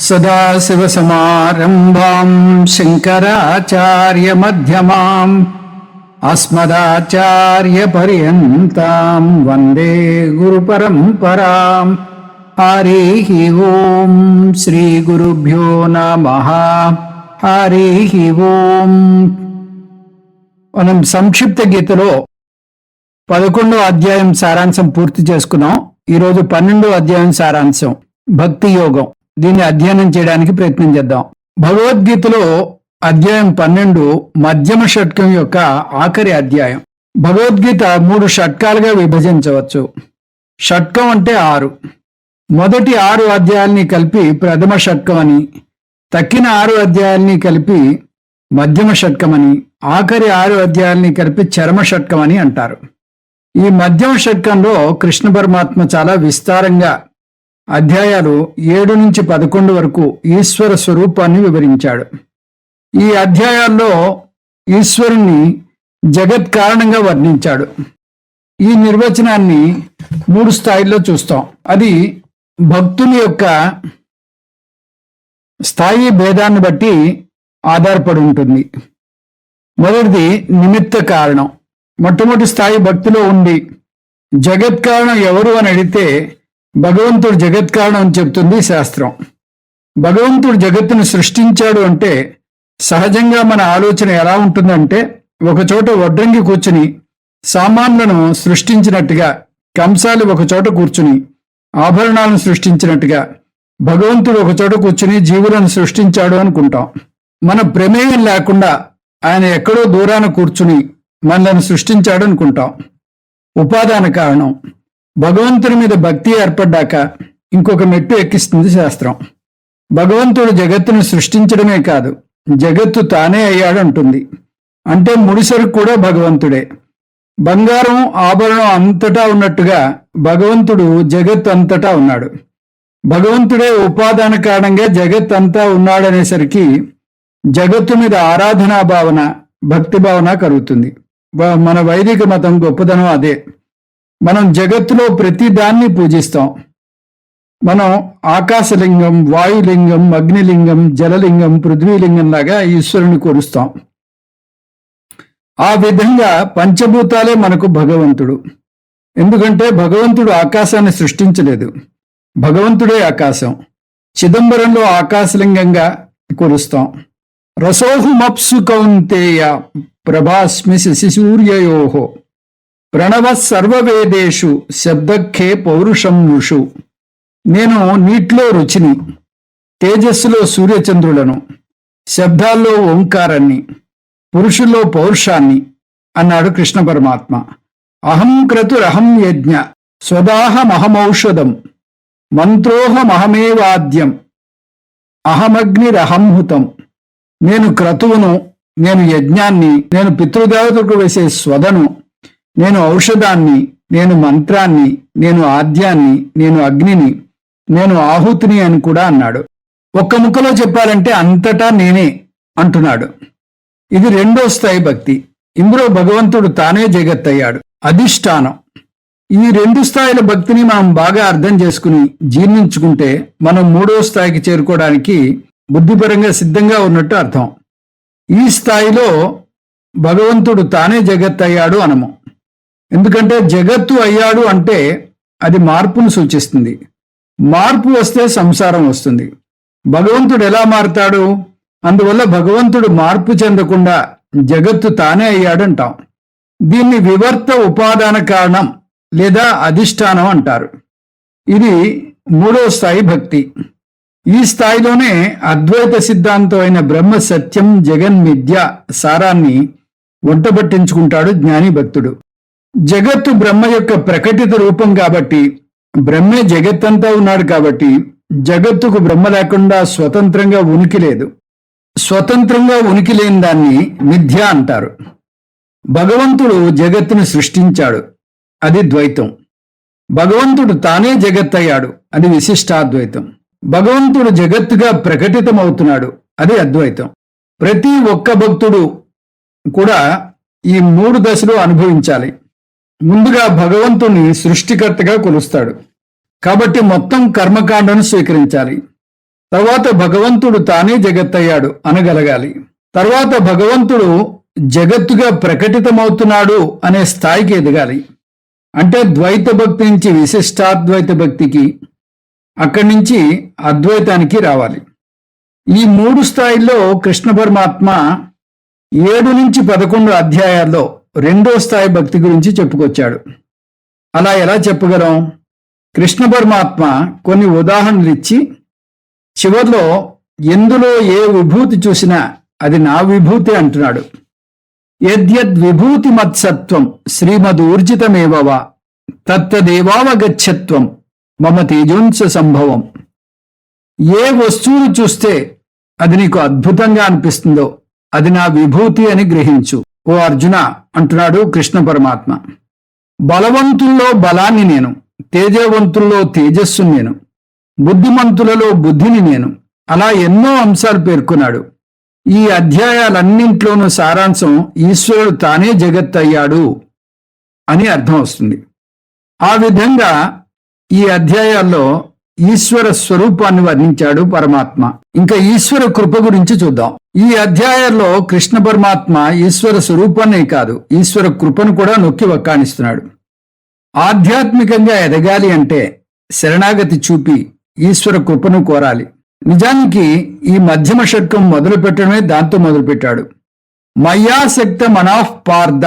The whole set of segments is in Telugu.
सदाशिवसमारम्भां शङ्कराचार्यमध्यमाम् अस्मदाचार्यपर्यन्तां वन्दे गुरुपरम्पराम्। हरिः ओम् श्रीगुरुभ्यो नमः। हरिः ओम्। మనం సంక్షిప్త గీతలో 11వ అధ్యాయం సారాంశం పూర్తి చేసుకున్నాం. ఈరోజు 12వ అధ్యాయం సారాంశం భక్తి యోగం. దీన్ని అధ్యయనం చేయడానికి ప్రయత్నం చేద్దాం. భగవద్గీతలో అధ్యాయం 12 మధ్యమ షట్కం యొక్క ఆఖరి అధ్యాయం. భగవద్గీత 3 షట్కాలుగా విభజించవచ్చు. షట్కం అంటే 6. మొదటి 6 అధ్యాయాల్ని కలిపి ప్రథమ షట్కం అని, తక్కిన 6 అధ్యాయాల్ని కలిపి మధ్యమ షట్కం అని, ఆఖరి 6 అధ్యాయాల్ని కలిపి చరమ షట్కం అని అంటారు. ఈ మధ్యమ షట్కంలో కృష్ణ పరమాత్మ చాలా విస్తారంగా అధ్యాయాలు 7 నుంచి 11 వరకు ఈశ్వర స్వరూపాన్ని వివరించాడు. ఈ అధ్యాయాల్లో ఈశ్వరుణ్ణి జగత్ కారణంగా వర్ణించాడు. ఈ నిర్వచనాన్ని 3 స్థాయిల్లో చూస్తాం. అది భక్తుని యొక్క స్థాయి భేదాన్ని బట్టి ఆధారపడి ఉంటుంది. మొదటిది నిమిత్త కారణం. మొట్టమొదటి స్థాయి భక్తిలో ఉండి జగత్ కారణం ఎవరు అని అడిగితే భగవంతుడు జగత్ కారణం అని చెప్తుంది శాస్త్రం. భగవంతుడు జగత్తును సృష్టించాడు అంటే సహజంగా మన ఆలోచన ఎలా ఉంటుందంటే, ఒకచోట వడ్రంగి కూర్చుని సామాన్లను సృష్టించినట్టుగా, కంసాలి ఒకచోట కూర్చుని ఆభరణాలను సృష్టించినట్టుగా భగవంతుడు ఒకచోట కూర్చుని జీవులను సృష్టించాడు అనుకుంటాం. మన ప్రమేయం లేకుండా ఆయన ఎక్కడో దూరాన కూర్చుని మనల్ని సృష్టించాడు అనుకుంటాం. ఉపాదాన కారణం. భగవంతుని మీద భక్తి ఏర్పడ్డాక ఇంకొక మెట్టు ఎక్కిస్తుంది శాస్త్రం. భగవంతుడు జగత్తును సృష్టించడమే కాదు, జగత్తు తానే అయ్యాడు అంటుంది. అంటే ముడిసరుకు కూడా భగవంతుడే. బంగారం ఆభరణం అంతటా ఉన్నట్టుగా భగవంతుడు జగత్ అంతటా ఉన్నాడు. భగవంతుడే ఉపాదాన కారణంగా జగత్ అంతా ఉన్నాడనేసరికి జగత్తు మీద ఆరాధనా భావన, భక్తి భావన కలుగుతుంది. మన వైదిక మతం గొప్పదనం అదే. మనం జగత్తులో ప్రతి దాన్ని పూజిస్తాం. మనం ఆకాశలింగం, వాయులింగం, అగ్నిలింగం, జలలింగం, పృథ్వీలింగం లాగా ఈశ్వరుని కొలుస్తాం. ఆ విధంగా పంచభూతాలే మనకు భగవంతుడు. ఎందుకంటే భగవంతుడు ఆకాశాన్ని సృష్టించలేదు, భగవంతుడే ఆకాశం. చిదంబరంలో ఆకాశలింగంగా కొలుస్తాం. రసోహుమప్సు కౌంతేయ ప్రభాస్మి శశిసూర్యయోహో ప్రణవ సర్వవేదేషు శబ్దఖే పౌరుషం నృషు. నేను నీటిలో రుచిని, తేజస్సులో సూర్యచంద్రులను, శబ్దాల్లో ఓంకారాన్ని, పురుషుల్లో పౌరుషాన్ని అన్నాడు కృష్ణ పరమాత్మ. అహం క్రతురహం యజ్ఞ స్వదాహమహమౌషధం మంత్రోహమహమేవాద్యం అహమగ్నిరహంహుతం. నేను క్రతువును, నేను యజ్ఞాన్ని, నేను పితృదేవతలకు వేసే స్వదను, నేను ఔషధాన్ని, నేను మంత్రాన్ని, నేను ఆద్యాన్ని, నేను అగ్నిని, నేను ఆహుతిని అని కూడా అన్నాడు. ఒక్క ముక్కలో చెప్పాలంటే అంతటా నేనే అంటున్నాడు. ఇది 2వ స్థాయి భక్తి. ఇందులో భగవంతుడు తానే జగత్ అయ్యాడు, అధిష్టానం. ఈ 2 స్థాయిల భక్తిని మనం బాగా అర్థం చేసుకుని జీర్ణించుకుంటే మనం 3వ స్థాయికి చేరుకోవడానికి బుద్ధిపరంగా సిద్ధంగా ఉన్నట్టు అర్థం. ఈ స్థాయిలో భగవంతుడు తానే జగత్ అయ్యాడు అనము. ఎందుకంటే జగత్తు అయ్యాడు అంటే అది మార్పును సూచిస్తుంది. మార్పు వస్తే సంసారం వస్తుంది. భగవంతుడు ఎలా మారుతాడు? అందువల్ల భగవంతుడు మార్పు చెందకుండా జగత్తు తానే అయ్యాడు అంటాం. దీన్ని వివర్త ఉపాదాన కారణం లేదా అధిష్టానం అంటారు. ఇది 3వ స్థాయి భక్తి. ఈ స్థాయిలోనే అద్వైత సిద్ధాంతం అయిన బ్రహ్మ సత్యం జగన్మిథ్య సారాన్ని వంటబట్టించుకుంటాడు జ్ఞాని భక్తుడు. జగత్తు బ్రహ్మ యొక్క ప్రకటిత రూపం కాబట్టి, బ్రహ్మే జగత్తంతా ఉన్నాడు కాబట్టి జగత్తుకు బ్రహ్మ లేకుండా స్వతంత్రంగా ఉనికి లేదు. స్వతంత్రంగా ఉనికి లేని దాన్ని మిథ్య అంటారు. భగవంతుడు జగత్తును సృష్టించాడు, అది ద్వైతం. భగవంతుడు తానే జగత్ అయ్యాడు, అది విశిష్టాద్వైతం. భగవంతుడు జగత్తుగా ప్రకటితమవుతున్నాడు, అది అద్వైతం. ప్రతి ఒక్క భక్తుడు కూడా ఈ 3 దశలు అనుభవించాలి. ముందుగా భగవంతుని సృష్టికర్తగా కొలుస్తాడు కాబట్టి మొత్తం కర్మకాండను స్వీకరించాలి. తర్వాత భగవంతుడు తానే జగత్తయ్యాడు అనగలగాలి. తర్వాత భగవంతుడు జగత్తుగా ప్రకటితమవుతున్నాడు అనే స్థాయికి ఎదగాలి. అంటే ద్వైత భక్తి నుంచి విశిష్టాద్వైత భక్తికి, అక్కడి నుంచి అద్వైతానికి రావాలి. ఈ 3 స్థాయిల్లో కృష్ణ పరమాత్మ 7 నుంచి 11 అధ్యాయాల్లో 2వ స్థాయి భక్తి గురించి చెప్పుకొచ్చాడు. అలా ఎలా చెప్పగలం? కృష్ణ పరమాత్మ కొన్ని ఉదాహరణలు ఇచ్చి చివర్లో ఎందులో ఏ విభూతి చూసినా అది నా విభూతి అంటున్నాడు. యద్యద్ విభూతి మత్సత్వం శ్రీమదూర్జితమేవవా తత్తదేవావగచ్చత్వం మమ తేజోంస సంభవం. ఏ వస్తువును చూస్తే అది నీకు అద్భుతంగా అనిపిస్తుందో అది నా విభూతి అని గ్రహించు ఓ అర్జున అంటున్నాడు కృష్ణ పరమాత్మ. బలవంతుల్లో బలాన్ని నేను, తేజవంతుల్లో తేజస్సు నేను, బుద్ధిమంతులలో బుద్ధిని నేను, అలా ఎన్నో అంశాలు పేర్కొన్నాడు. ఈ అధ్యాయాలన్నింట్లోనూ సారాంశం ఈశ్వరుడు తానే జగత్ అయ్యాడు అని అర్థం వస్తుంది. ఆ విధంగా ఈ అధ్యాయాల్లో ఈశ్వర స్వరూపాన్ని వర్ణించాడు పరమాత్మ. ఇంకా ఈశ్వర కృప గురించి చూద్దాం. ఈ అధ్యాయాల్లో కృష్ణ పరమాత్మ ఈశ్వర స్వరూపాన్నే కాదు, ఈశ్వర కృపను కూడా నొక్కి వక్కాణిస్తున్నాడు. ఆధ్యాత్మికంగా ఎదగాలి అంటే శరణాగతి చూపి ఈశ్వర కృపను కోరాలి. నిజానికి ఈ మధ్యమ షట్కం మొదలు పెట్టడమే దాంతో మొదలుపెట్టాడు. మయ్యాసక్త మనాః పార్థ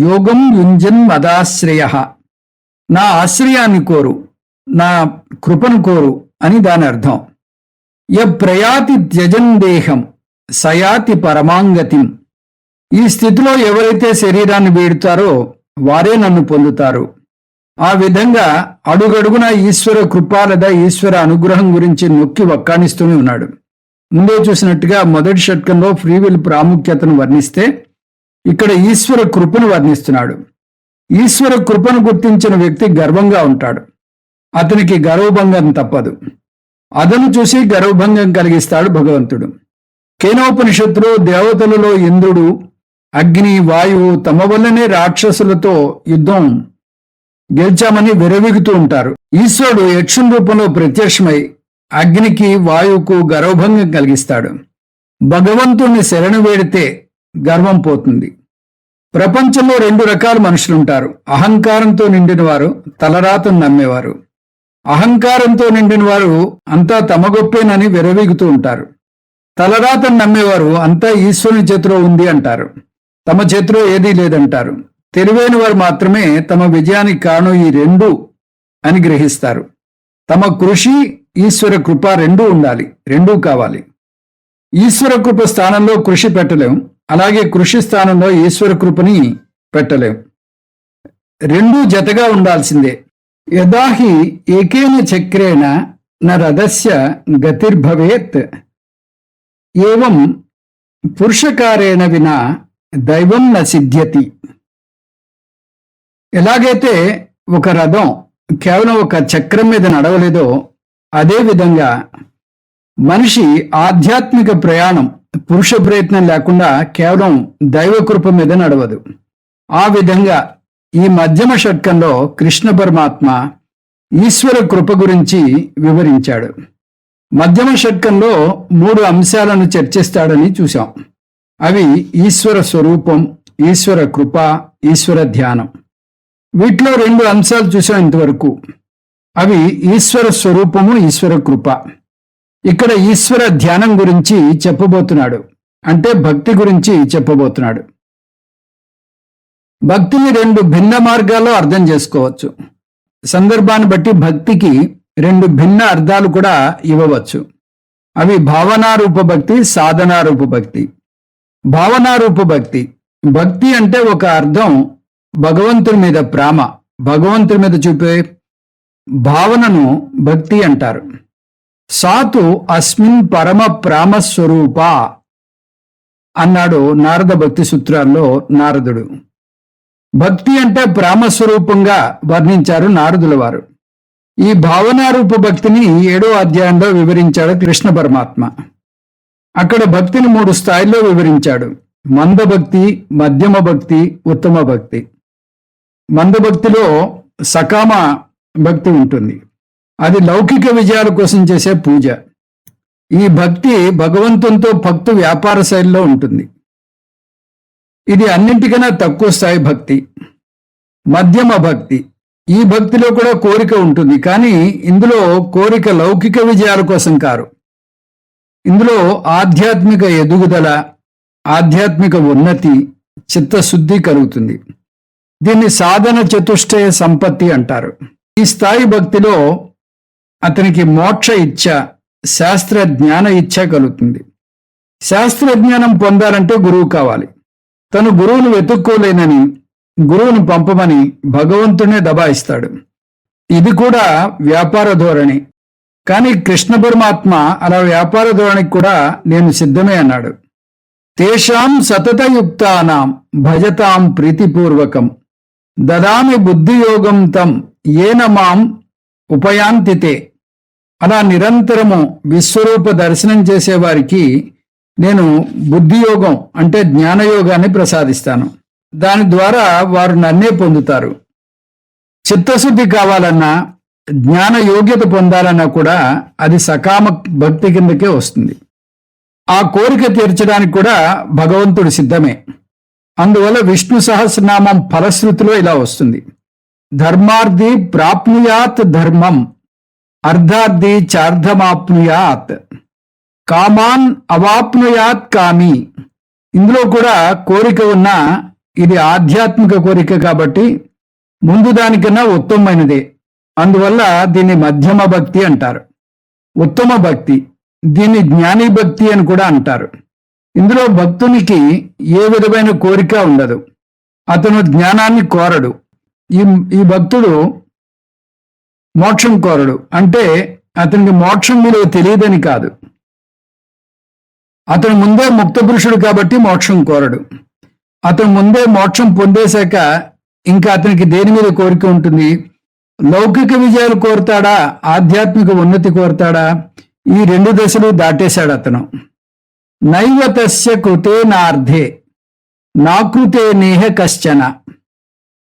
యోగం యుంజన్ మదాశ్రయ. నా ఆశ్రయాన్ని కోరు, నా కృపను కోరు అని దాని అర్థం. ప్రయాతి త్యజన్ దేహం సయాతి పరమాంగతిం. ఈ స్థితిలో ఎవరైతే శరీరాన్ని వీడుతారో వారే నన్ను పొందుతారు. ఆ విధంగా అడుగడుగున ఈశ్వర కృప లేదా ఈశ్వర అనుగ్రహం గురించి నొక్కి వక్కాణిస్తూనే ఉన్నాడు. ముందే చూసినట్టుగా మొదటి షట్కంలో ఫ్రీవిల్ ప్రాముఖ్యతను వర్ణిస్తే ఇక్కడ ఈశ్వర కృపను వర్ణిస్తున్నాడు. ఈశ్వర కృపను గుర్తించిన వ్యక్తి గర్వంగా ఉంటాడు. అతనికి గర్వభంగం తప్పదు. అదను చూసి గర్వభంగం కలిగిస్తాడు భగవంతుడు. కేనోపనిషత్తులో దేవతలలో ఇంద్రుడు, అగ్ని, వాయువు తమ వల్లనే రాక్షసులతో యుద్ధం గెలిచామని విరవిగుతూ ఉంటారు. ఈశ్వరుడు యక్షుని రూపంలో ప్రత్యక్షమై అగ్నికి, వాయువుకు గర్వభంగం కలిగిస్తాడు. భగవంతుణ్ణి శరణు వేడితే గర్వం పోతుంది. ప్రపంచంలో 2 రకాల మనుషులుంటారు. అహంకారంతో నిండిన వారు, తలరాతను నమ్మేవారు. అహంకారంతో నిండిన వారు అంతా తమ గొప్పేనని విరవీగుతూ ఉంటారు. తలరాతను నమ్మేవారు అంతా ఈశ్వరుని చేతిలో ఉంది అంటారు. తమ చేతిలో ఏదీ లేదంటారు. తెలివైన వారు మాత్రమే తమ విజయానికి కారణం ఈ 2 అని గ్రహిస్తారు. తమ కృషి, ఈశ్వర కృప 2 ఉండాలి, 2 కావాలి. ఈశ్వర కృప స్థానంలో కృషి పెట్టలేం, అలాగే కృషి స్థానంలో ఈశ్వర కృపని పెట్టలేం. 2 జతగా ఉండాల్సిందే. యదాహి ఏకేన చక్రేణ న రథస్య గతిర్భవేత్ ఏవం పురుషకారేణ వినా దైవం న సిద్ధ్యతి. ఎలాగైతే ఒక రథం కేవలం ఒక చక్రం మీద నడవలేదో అదే విధంగా మనిషి ఆధ్యాత్మిక ప్రయాణం పురుష ప్రయత్నం లేకుండా కేవలం దైవకృప మీద నడవదు. ఆ విధంగా ఈ మధ్యమ షట్కంలో కృష్ణ పరమాత్మ ఈశ్వర కృప గురించి వివరించాడు. మధ్యమ షట్కంలో 3 అంశాలను చర్చిస్తాడని చూశాం. అవి ఈశ్వర స్వరూపం, ఈశ్వర కృప, ఈశ్వర ధ్యానం. వీటిలో 2 అంశాలు చూసాం ఇంతవరకు. అవి ఈశ్వర స్వరూపము, ఈశ్వర కృప. ఇక్కడ ఈశ్వర ధ్యానం గురించి చెప్పబోతున్నాడు, అంటే భక్తి గురించి చెప్పబోతున్నాడు. భక్తిని 2 భిన్న మార్గాల్లో అర్థం చేసుకోవచ్చు. సందర్భాన్ని బట్టి భక్తికి 2 భిన్న అర్థాలు కూడా ఇవ్వవచ్చు. అవి భావనారూప భక్తి, సాధనారూప భక్తి. భావనారూప భక్తి, భక్తి అంటే ఒక అర్థం భగవంతుని మీద ప్రేమ, భగవంతుని మీద చూపే భావనను భక్తి అంటారు. సాతు అస్మిన్ పరమ ప్రామస్వరూప అన్నాడు నారద భక్తి సూత్రాల్లో నారదుడు. భక్తి అంటే ప్రేమస్వరూపంగా వర్ణించారు నారదుల వారు. ఈ భావనారూప భక్తిని 7వ అధ్యాయంలో వివరించాడు కృష్ణ పరమాత్మ. అక్కడ భక్తిని 3 స్థాయిల్లో వివరించాడు. మందభక్తి, మధ్యమ భక్తి, ఉత్తమ భక్తి. మందభక్తిలో సకామ భక్తి ఉంటుంది. అది లౌకిక విజయాల కోసం చేసే పూజ. ఈ భక్తి భగవంతునితో భక్తు వ్యాపార శైలిలో ఉంటుంది. ఇది అన్నింటికన్నా తక్కువ స్థాయి భక్తి, మధ్యమ భక్తి. ఈ భక్తిలో కూడా కోరిక ఉంటుంది, కానీ ఇందులో కోరిక లౌకిక విజయాల కోసం కారు. ఇందులో ఆధ్యాత్మిక ఎదుగుదల, ఆధ్యాత్మిక ఉన్నతి, చిత్తశుద్ధి కలుగుతుంది. దీన్ని సాధన చతుష్టయ సంపత్తి అంటారు. ఈ స్థాయి భక్తిలో అతనికి మోక్ష ఇచ్ఛ, శాస్త్ర జ్ఞాన ఇచ్ఛ కలుగుతుంది. శాస్త్రజ్ఞానం పొందాలంటే గురువు కావాలి. తను గురువును వెతుక్కోలేనని గురువును పంపమని భగవంతునే దబాయిస్తాడు. ఇది కూడా వ్యాపార ధోరణి. కానీ కృష్ణ పరమాత్మ అలా వ్యాపార ధోరణికి కూడా నేను సిద్ధమే అన్నాడు. తేషాం సతతయుక్తానాం భజతాం ప్రీతిపూర్వకం దదామి బుద్ధియోగం తం ఏన మాం ఉపయాంతితే. అలా నిరంతరము విశ్వరూప దర్శనం చేసేవారికి నేను బుద్ధియోగం అంటే జ్ఞానయోగాన్ని ప్రసాదిస్తాను. దాని ద్వారా వారు నన్నే పొందుతారు. చిత్తశుద్ధి కావాలన్నా, జ్ఞాన యోగ్యత పొందాలన్నా కూడా అది సకామ భక్తి కిందకే వస్తుంది. ఆ కోరిక తీర్చడానికి కూడా భగవంతుడు సిద్ధమే. అందువల్ల విష్ణు సహస్రనామం ఫలశ్రుతిలో ఇలా వస్తుంది: ధర్మార్థి ప్రాప్నుయాత్ ధర్మం, అర్ధార్థి చార్ధమాప్నుయాత్, కామాన్ అవాప్నుయాత్ కామి. ఇందులో కూడా కోరిక ఉన్నా ఇది ఆధ్యాత్మిక కోరిక కాబట్టి ముందు దానికన్నా ఉత్తమమైనదే. అందువల్ల దీన్ని మధ్యమ భక్తి అంటారు. ఉత్తమ భక్తి, దీన్ని జ్ఞాని భక్తి అని కూడా అంటారు. ఇందులో భక్తునికి ఏ విధమైన కోరిక ఉండదు. అతను జ్ఞానాన్ని కోరడు. ఈ భక్తుడు మోక్షం కోరడు. అంటే అతనికి మోక్షం విలువ తెలియదని కాదు. అతను ముందే ముక్త పురుషుడు కాబట్టి మోక్షం కోరడు. అతను ముందే మోక్షం పొందేశాక ఇంకా అతనికి దేని మీద కోరిక ఉంటుంది? లౌకిక విజయాలు కోరతాడా, ఆధ్యాత్మిక ఉన్నతి కోరతాడా? ఈ రెండు దశలు దాటేశాడు అతను. నైవ తస్య కృతే నార్థే నాకృతే నేహ కశ్చన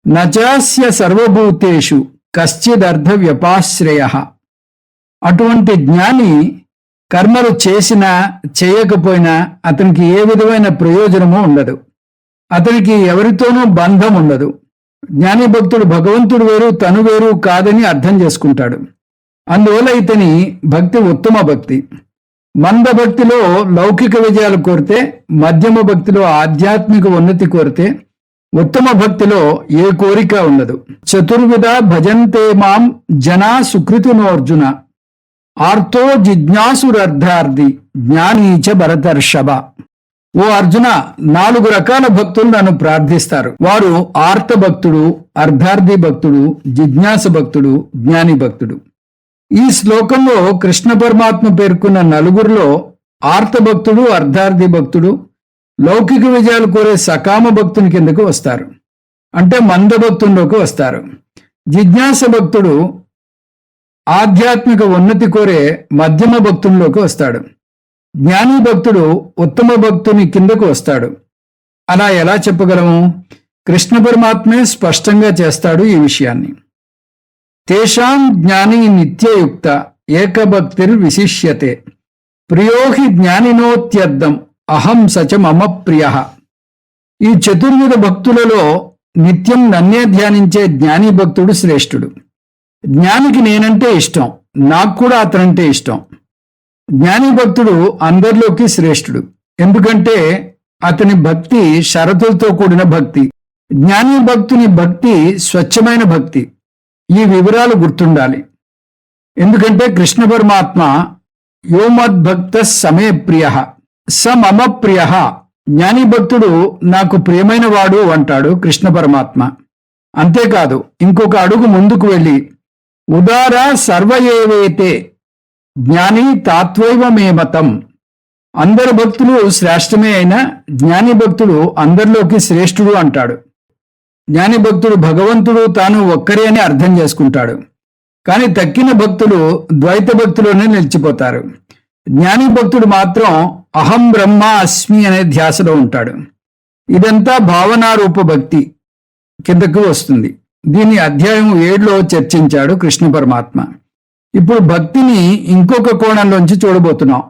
నచాస్య సర్వభూతేషు కశ్చిదర్థ వ్యపాశ్రయ. అటువంటి జ్ఞాని కర్మలు చేసినా చేయకపోయినా అతనికి ఏ విధమైన ప్రయోజనము ఉండదు. అతనికి ఎవరితోనూ బంధం ఉండదు. జ్ఞాని భక్తుడు భగవంతుడు వేరు, తను వేరు కాదని అర్థం చేసుకుంటాడు. అందువల్ల ఇతని భక్తి ఉత్తమ భక్తి. మంద భక్తిలో లౌకిక విజయాలు కోరితే, మధ్యమ భక్తిలో ఆధ్యాత్మిక ఉన్నతి కోరితే, ఉత్తమ భక్తిలో ఏ కోరిక ఉండదు. చతుర్విధ భజంతే మాం జనా సుకృతినోర్జున ఆర్తో జిజ్ఞాసురర్ధార్థి జ్ఞానీచ భరతర్షభ. ఓ అర్జున, 4 రకాల భక్తులు నన్ను ప్రార్థిస్తారు. వారు ఆర్త భక్తుడు, అర్ధార్థి భక్తుడు, జిజ్ఞాస భక్తుడు, జ్ఞాని భక్తుడు. ఈ శ్లోకంలో కృష్ణ పరమాత్మ పేర్కొన్న 4గురిలో ఆర్త భక్తుడు, అర్ధార్థి భక్తుడు లౌకిక విజయాలు కోరే సకామ భక్తుని కిందకు వస్తారు. అంటే మంద భక్తుల్లోకి వస్తారు. జిజ్ఞాస భక్తుడు ఆధ్యాత్మిక ఉన్నతి కోరే మధ్యమ భక్తుల్లోకి వస్తాడు. జ్ఞాని భక్తుడు ఉత్తమ భక్తుని కిందకు వస్తాడు. అలా ఎలా చెప్పగలము? కృష్ణ పరమాత్మే స్పష్టంగా చేస్తాడు ఈ విషయాన్ని. తేషాం జ్ఞాని నిత్యయుక్త ఏకభక్తిర్ విశిష్యతే ప్రియోహి జ్ఞానినోత్యర్థం అహం సచ మమ ప్రియ. ఈ చతుర్విధ భక్తులలో నిత్యం నన్నే ధ్యానించే జ్ఞాని భక్తుడు శ్రేష్ఠుడు. జ్ఞానికి నేనంటే ఇష్టం, నాకు కూడా అతనంటే ఇష్టం. జ్ఞాని భక్తుడు అందరిలోకి శ్రేష్ఠుడు. ఎందుకంటే అతని భక్తి షరతులతో కూడిన భక్తి. జ్ఞాని భక్తుని భక్తి స్వచ్ఛమైన భక్తి. ఈ వివరాలు గుర్తుండాలి. ఎందుకంటే కృష్ణ పరమాత్మ యోమద్భక్త సమే ప్రియ స మమ ప్రియ. జ్ఞాని భక్తుడు నాకు ప్రియమైన వాడు అంటాడు కృష్ణ పరమాత్మ. అంతేకాదు, ఇంకొక అడుగు ముందుకు వెళ్ళి ఉదార సర్వయేవేతే జ్ఞాని తాత్వైవ మే మతం. అందరు భక్తులు శ్రేష్టమే అయినా జ్ఞాని భక్తుడు అందరిలోకి శ్రేష్ఠుడు అంటాడు. జ్ఞాని భక్తుడు భగవంతుడు తాను ఒక్కరే అని అర్థం చేసుకుంటాడు. కానీ తక్కిన భక్తులు ద్వైత భక్తిలోనే నిలిచిపోతారు. జ్ఞాని భక్తుడు మాత్రం అహం బ్రహ్మ అస్మి అనే ధ్యాసలో ఉంటాడు. ఇదంతా భావనారూప భక్తి కిందకు వస్తుంది. దీన్ని అధ్యాయం 7లో చర్చించాడు కృష్ణ పరమాత్మ. ఇప్పుడు భక్తిని ఇంకొక కోణంలోంచి చూడబోతున్నాం.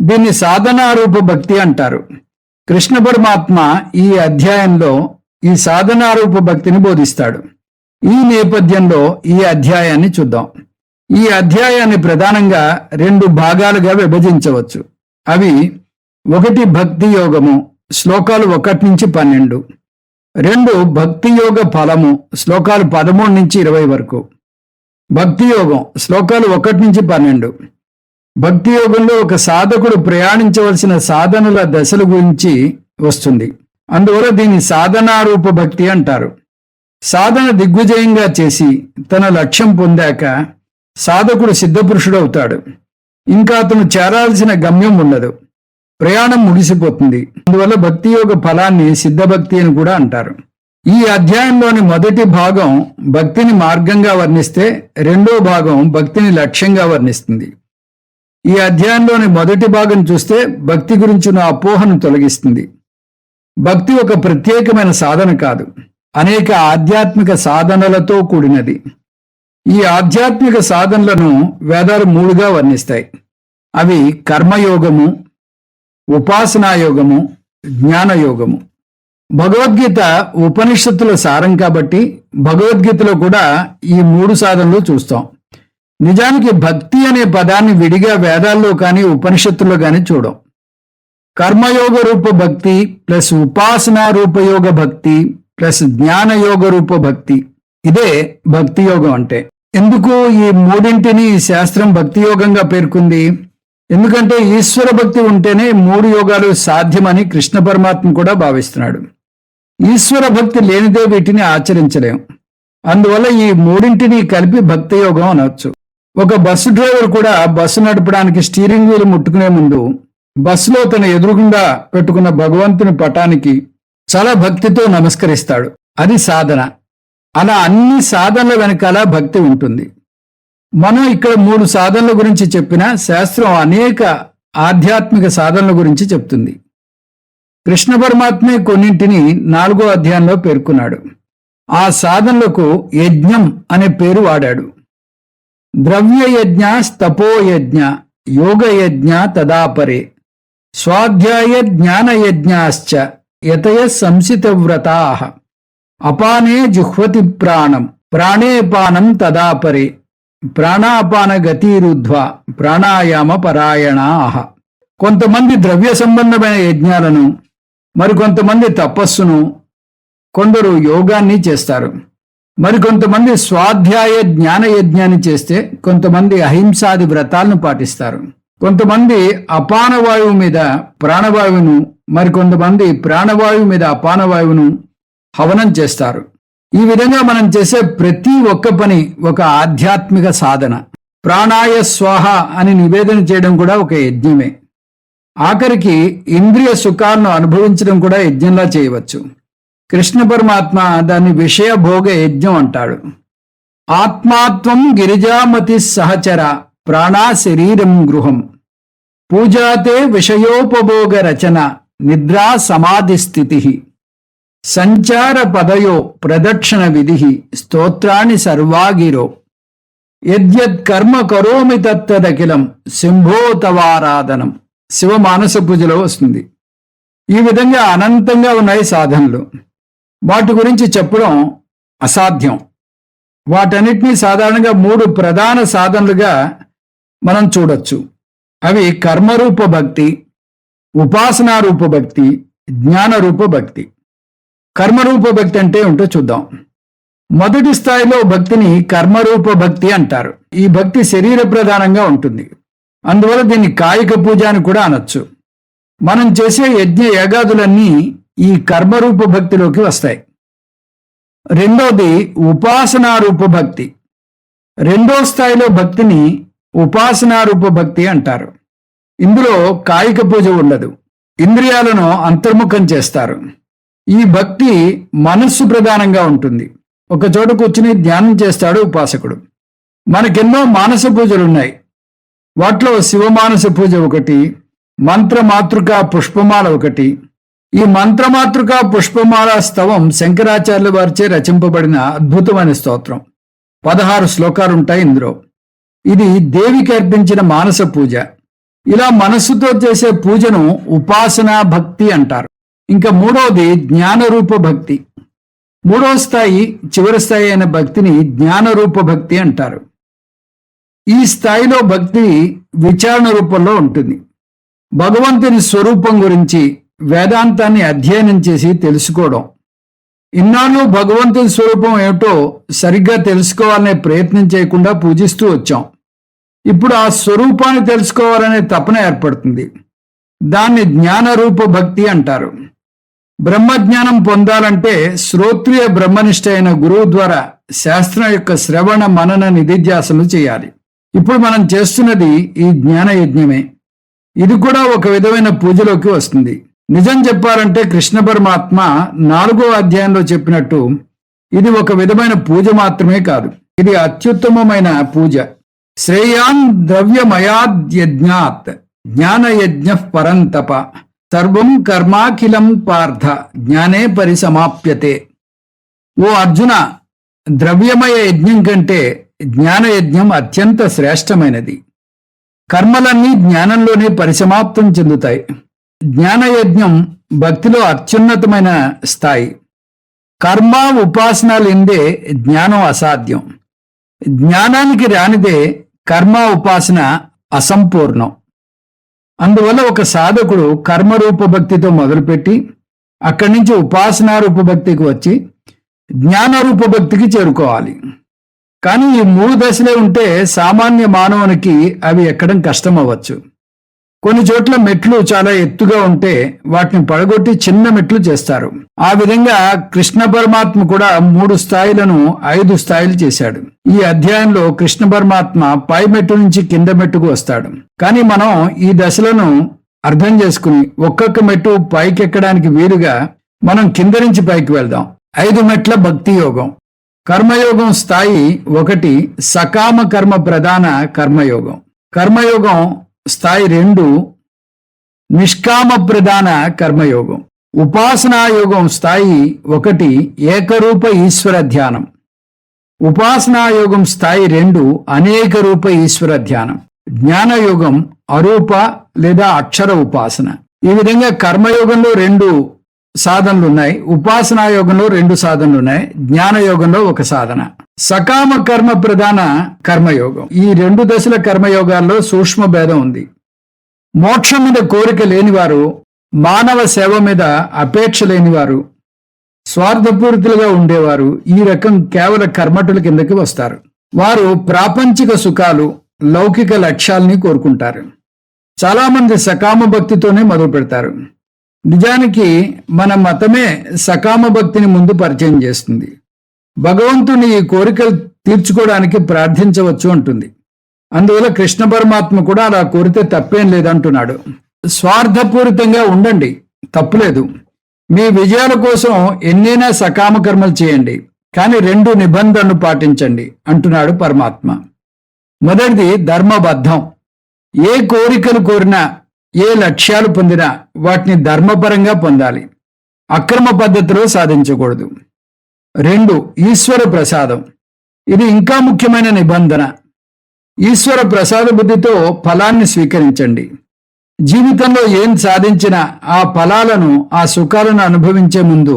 దీన్ని సాధనారూప భక్తి అంటారు. కృష్ణ పరమాత్మ ఈ అధ్యాయంలో ఈ సాధనారూప భక్తిని బోధిస్తాడు. ఈ నేపథ్యంలో ఈ అధ్యాయాన్ని చూద్దాం. ఈ అధ్యాయాన్ని ప్రధానంగా 2 భాగాలుగా విభజించవచ్చు. అవి 1 భక్తి యోగము శ్లోకాలు 1 నుంచి 12, 2 భక్తి యోగ ఫలము శ్లోకాలు 13 నుంచి 20 వరకు. భక్తి యోగం శ్లోకాలు 1 నుంచి 12. భక్తి యోగంలో ఒక సాధకుడు ప్రయాణించవలసిన సాధనల దశల గురించి వస్తుంది. అందువల్ల దీన్ని సాధనారూప భక్తి అంటారు. సాధన దిగ్విజయంగా చేసి తన లక్ష్యం పొందాక సాధకుడు సిద్ధపురుషుడవుతాడు. ఇంకా అతను చేరాల్సిన గమ్యం ఉండదు, ప్రయాణం ముగిసిపోతుంది. అందువల్ల భక్తి యోగ ఫలాన్ని సిద్ధభక్తి అని కూడా అంటారు. ఈ అధ్యాయంలోని మొదటి భాగం భక్తిని మార్గంగా వర్ణిస్తే, 2వ భాగం భక్తిని లక్ష్యంగా వర్ణిస్తుంది. ఈ అధ్యాయంలోని మొదటి భాగం చూస్తే భక్తి గురించిన అపోహను తొలగిస్తుంది. భక్తి ఒక ప్రత్యేకమైన సాధన కాదు, అనేక ఆధ్యాత్మిక సాధనలతో కూడినది. ఈ ఆధ్యాత్మిక సాధనలను వేదాలు 3గా వర్ణిస్తాయి. అవి కర్మయోగము, ఉపాసనాయోగము, జ్ఞానయోగము. భగవద్గీత ఉపనిషత్తుల సారం కాబట్టి భగవద్గీతలో కూడా ఈ 3 సాధనలు చూస్తాం. నిజానికి భక్తి అనే పదాన్ని విడిగా వేదాల్లో కానీ ఉపనిషత్తుల్లో కానీ చూడం. కర్మయోగ రూప భక్తి ప్లస్ ఉపాసనా రూపయోగ భక్తి ప్లస్ జ్ఞానయోగ రూప భక్తి, ఇదే భక్తి యోగం అంటే. ఎందుకు ఈ 3ంటిని శాస్త్రం భక్తి యోగంగా పేర్కొంది? ఎందుకంటే ఈశ్వర భక్తి ఉంటేనే 3 యోగాలు సాధ్యమని కృష్ణ పరమాత్మ కూడా భావిస్తున్నాడు. ఈశ్వర భక్తి లేనిదే వీటిని ఆచరించలేం. అందువల్ల ఈ 3ంటిని కలిపి భక్తి యోగం అనవచ్చు. ఒక బస్సు డ్రైవర్ కూడా బస్సు నడపడానికి స్టీరింగ్ వీల్ ముట్టుకునే ముందు బస్సులో తన ఎదురుగుండా పెట్టుకున్న భగవంతుని పటానికి చాలా భక్తితో నమస్కరిస్తాడు. అది సాధన. అలా అన్ని సాధనల వెనకాల భక్తి ఉంటుంది. మనం ఇక్కడ 3 సాధనల గురించి చెప్పినా శాస్త్రం అనేక ఆధ్యాత్మిక సాధనల గురించి చెప్తుంది. కృష్ణ పరమాత్మే కొన్నింటిని 4వ అధ్యాయంలో పేర్కొన్నాడు. ఆ సాధనలకు యజ్ఞం అనే పేరు వాడాడు. ద్రవ్యయజ్ఞ, తపోయజ్ఞ, యోగయజ్ఞ తదాపరే, స్వాధ్యాయ జ్ఞానయజ్ఞాశ్చ యతయ సంసితవ్రతాః, అపానే జుహ్వతి ప్రాణం, ప్రాణే పానం తదాపరే, ప్రాణాపాన గతిరుద్ధ్వా ప్రాణాయామ పరాయణాః. కొంతమంది ద్రవ్య సంబంధమైన యజ్ఞాలను, మరికొంతమంది తపస్సును, కొందరు యోగాన్ని చేస్తారు. మరికొంతమంది స్వాధ్యాయ జ్ఞాన యజ్ఞాన్ని చేస్తే కొంతమంది అహింసాది వ్రతాలను పాటిస్తారు. కొంతమంది అపానవాయువు మీద ప్రాణవాయువును, మరికొంతమంది ప్రాణవాయువు మీద అపానవాయువును హవనం చేస్తారు. ఈ విధంగా మనం చేసే ప్రతి ఒక్క పని ఒక ఆధ్యాత్మిక సాధన. ప్రాణాయ స్వాహ అని నివేదన చేయడం కూడా ఒక యజ్ఞమే. ఆఖరికి ఇంద్రియ సుఖాలను అనుభవించడం కూడా యజ్ఞంలా చేయవచ్చు. కృష్ణ పరమాత్మ దాన్ని విషయ భోగ యజ్ఞం అంటాడు. ఆత్మాత్వం గిరిజామతి సహచర ప్రాణా శరీరం గృహం, పూజాతే విషయోపభోగ రచన నిద్రా సమాధి స్థితి, సంచార పదయో ప్రదక్షిణ విధి స్తోత్రాన్ని సర్వాగిరో, యద్యత్ కర్మ కరోమి తత్తదఖిలం శంభో తవారాధనం. శివ మానస పూజలో వస్తుంది. ఈ విధంగా అనంతంగా ఉన్నాయి సాధనలు. వాటి గురించి చెప్పడం అసాధ్యం. వాటన్నిటినీ సాధారణంగా 3 ప్రధాన సాధనలుగా మనం చూడొచ్చు. అవి కర్మరూప భక్తి, ఉపాసనారూప భక్తి, జ్ఞానరూప భక్తి. కర్మరూప భక్తి అంటే ఏంటో చూద్దాం. మొదటి స్థాయిలో భక్తిని కర్మరూప భక్తి అంటారు. ఈ భక్తి శరీర ప్రధానంగా ఉంటుంది. అందువల్ల దీన్ని కాయిక పూజ అని కూడా అనొచ్చు. మనం చేసే యజ్ఞ యాగాదులన్నీ ఈ కర్మరూప భక్తిలోకి వస్తాయి. రెండోది ఉపాసనారూప భక్తి. 2వ స్థాయిలో భక్తిని ఉపాసనారూప భక్తి అంటారు. ఇందులో కాయిక పూజ ఉండదు, ఇంద్రియాలను అంతర్ముఖం చేస్తారు. ఈ భక్తి మనస్సు ప్రధానంగా ఉంటుంది. ఒక చోట కూర్చుని ధ్యానం చేస్తాడు ఉపాసకుడు. మనకెన్నో మానస పూజలున్నాయి. వాటిలో శివమానస పూజ ఒకటి, మంత్రమాతృకా పుష్పమాల ఒకటి. ఈ మంత్రమాతృకా పుష్పమాల స్తవం శంకరాచార్యుల వారిచే రచింపబడిన అద్భుతమైన స్తోత్రం. 16 శ్లోకాలుంటాయి ఇందులో. ఇది దేవికి అర్పించిన మానస పూజ. ఇలా మనస్సుతో చేసే పూజను ఉపాసనా భక్తి అంటారు. ఇంకా మూడవది జ్ఞానరూప భక్తి. మూడవ స్థాయి, చివరి స్థాయి అయిన భక్తిని జ్ఞానరూప భక్తి అంటారు. ఈ స్థాయిలో భక్తి విచారణ రూపంలో ఉంటుంది. భగవంతుని స్వరూపం గురించి వేదాంతాన్ని అధ్యయనం చేసి తెలుసుకోవడం. ఇన్నాళ్ళు భగవంతుని స్వరూపం ఏమిటో సరిగ్గా తెలుసుకోవాలనే ప్రయత్నం చేయకుండా పూజిస్తూ వచ్చాం. ఇప్పుడు ఆ స్వరూపాన్ని తెలుసుకోవాలనే తపన ఏర్పడుతుంది. దాన్ని జ్ఞానరూప భక్తి అంటారు. బ్రహ్మజ్ఞానం పొందాలంటే శ్రోత్రియ బ్రహ్మనిష్ట అయిన గురువు ద్వారా శాస్త్రం యొక్క శ్రవణ మనన నిధిధ్యాసనలు చేయాలి. ఇప్పుడు మనం చేస్తున్నది ఈ జ్ఞాన యజ్ఞమే. ఇది కూడా ఒక విధమైన పూజలోకి వస్తుంది. నిజం చెప్పాలంటే కృష్ణ పరమాత్మ 4వ అధ్యాయంలో చెప్పినట్టు ఇది ఒక విధమైన పూజ మాత్రమే కాదు, ఇది అత్యుత్తమమైన పూజ. శ్రేయాన్ ద్రవ్యమయాద్యజ్ఞాత్ జ్ఞానయజ్ఞ పరంతప సర్వం కర్మాఖిలం పార్థ జ్ఞానే పరిసమాప్యతే. ఓ అర్జున, ద్రవ్యమయ యజ్ఞం కంటే జ్ఞానయజ్ఞం అత్యంత శ్రేష్టమైనది. కర్మలన్నీ జ్ఞానంలోనే పరిసమాప్తం చెందుతాయి. జ్ఞానయజ్ఞం భక్తిలో అత్యున్నతమైన స్థాయి. కర్మ ఉపాసనలిందే జ్ఞానం అసాధ్యం. జ్ఞానానికి రానిదే కర్మ ఉపాసన అసంపూర్ణం. అందువల్ల ఒక సాధకుడు కర్మరూప భక్తితో మొదలుపెట్టి అక్కడి నుంచి ఉపాసనారూప భక్తికి వచ్చి జ్ఞానరూప భక్తికి చేరుకోవాలి. కానీ ఈ 3 దశలే ఉంటే సామాన్య మానవునికి అవి ఎక్కడం కష్టం అవ్వచ్చు. కొన్ని చోట్ల మెట్లు చాలా ఎత్తుగా ఉంటే వాటిని పడగొట్టి చిన్న మెట్లు చేస్తారు. ఆ విధంగా కృష్ణ పరమాత్మ కూడా 3 స్థాయిలను 5 స్థాయిలు చేశాడు. ఈ అధ్యాయంలో కృష్ణ పరమాత్మ పై మెట్టు నుంచి కింద మెట్టుకు వస్తాడు. కానీ మనం ఈ దశలను అర్థం చేసుకుని ఒక్కొక్క మెట్టు పైకెక్కడానికి వీలుగా మనం కింద నుంచి పైకి వెళ్దాం. 5 మెట్ల భక్తి యోగం. కర్మయోగం స్థాయి 1 సకామ కర్మ ప్రధాన కర్మయోగం. కర్మయోగం స్థాయి 2 నిష్కామ ప్రధాన కర్మయోగం. ఉపాసనాయోగం స్థాయి 1 ఏకరూప ఈశ్వర ధ్యానం. ఉపాసనాయోగం స్థాయి 2 అనేక రూప ఈశ్వర ధ్యానం. జ్ఞానయోగం అరూప లేదా అక్షర ఉపాసన. ఈ విధంగా కర్మయోగంలో 2 సాధనలు ఉన్నాయి, ఉపాసనాయోగంలో 2 సాధనలు ఉన్నాయి, జ్ఞానయోగంలో 1 సాధన. సకామ కర్మ ప్రధాన కర్మయోగం. ఈ 2 దశల కర్మయోగాల్లో సూక్ష్మ భేదం ఉంది. మోక్షం మీద కోరిక లేనివారు, మానవ సేవ మీద అపేక్ష లేనివారు, స్వార్థపూరితులుగా ఉండేవారు ఈ రకం కేవల కర్మటుల కిందకి వస్తారు. వారు ప్రాపంచిక సుఖాలు, లౌకిక లక్ష్యాల్ని కోరుకుంటారు. చాలా మంది సకామ భక్తితోనే మొదలు పెడతారు. నిజానికి మన మతమే సకామ భక్తిని ముందు పరిచయం చేస్తుంది. భగవంతుని ఈ కోరికలు తీర్చుకోవడానికి ప్రార్థించవచ్చు అంటుంది. అందువల్ల కృష్ణ పరమాత్మ కూడా అలా కోరితే తప్పేం లేదంటున్నాడు. స్వార్థపూరితంగా ఉండండి, తప్పులేదు. మీ విజయాల కోసం ఎన్నైనా సకామ కర్మలు చేయండి, కానీ 2 నిబంధనలు పాటించండి అంటున్నాడు పరమాత్మ. మొదటిది ధర్మబద్ధం. ఏ కోరికలు కోరినా, ఏ లక్ష్యాలు పొందినా వాటిని ధర్మపరంగా పొందాలి, అక్రమ పద్ధతిలో సాధించకూడదు. 2 ఈశ్వర ప్రసాదం. ఇది ఇంకా ముఖ్యమైన నిబంధన. ఈశ్వర ప్రసాద బుద్ధితో ఫలాన్ని స్వీకరించండి. జీవితంలో ఏం సాధించినా ఆ ఫలాలను, ఆ సుఖాలను అనుభవించే ముందు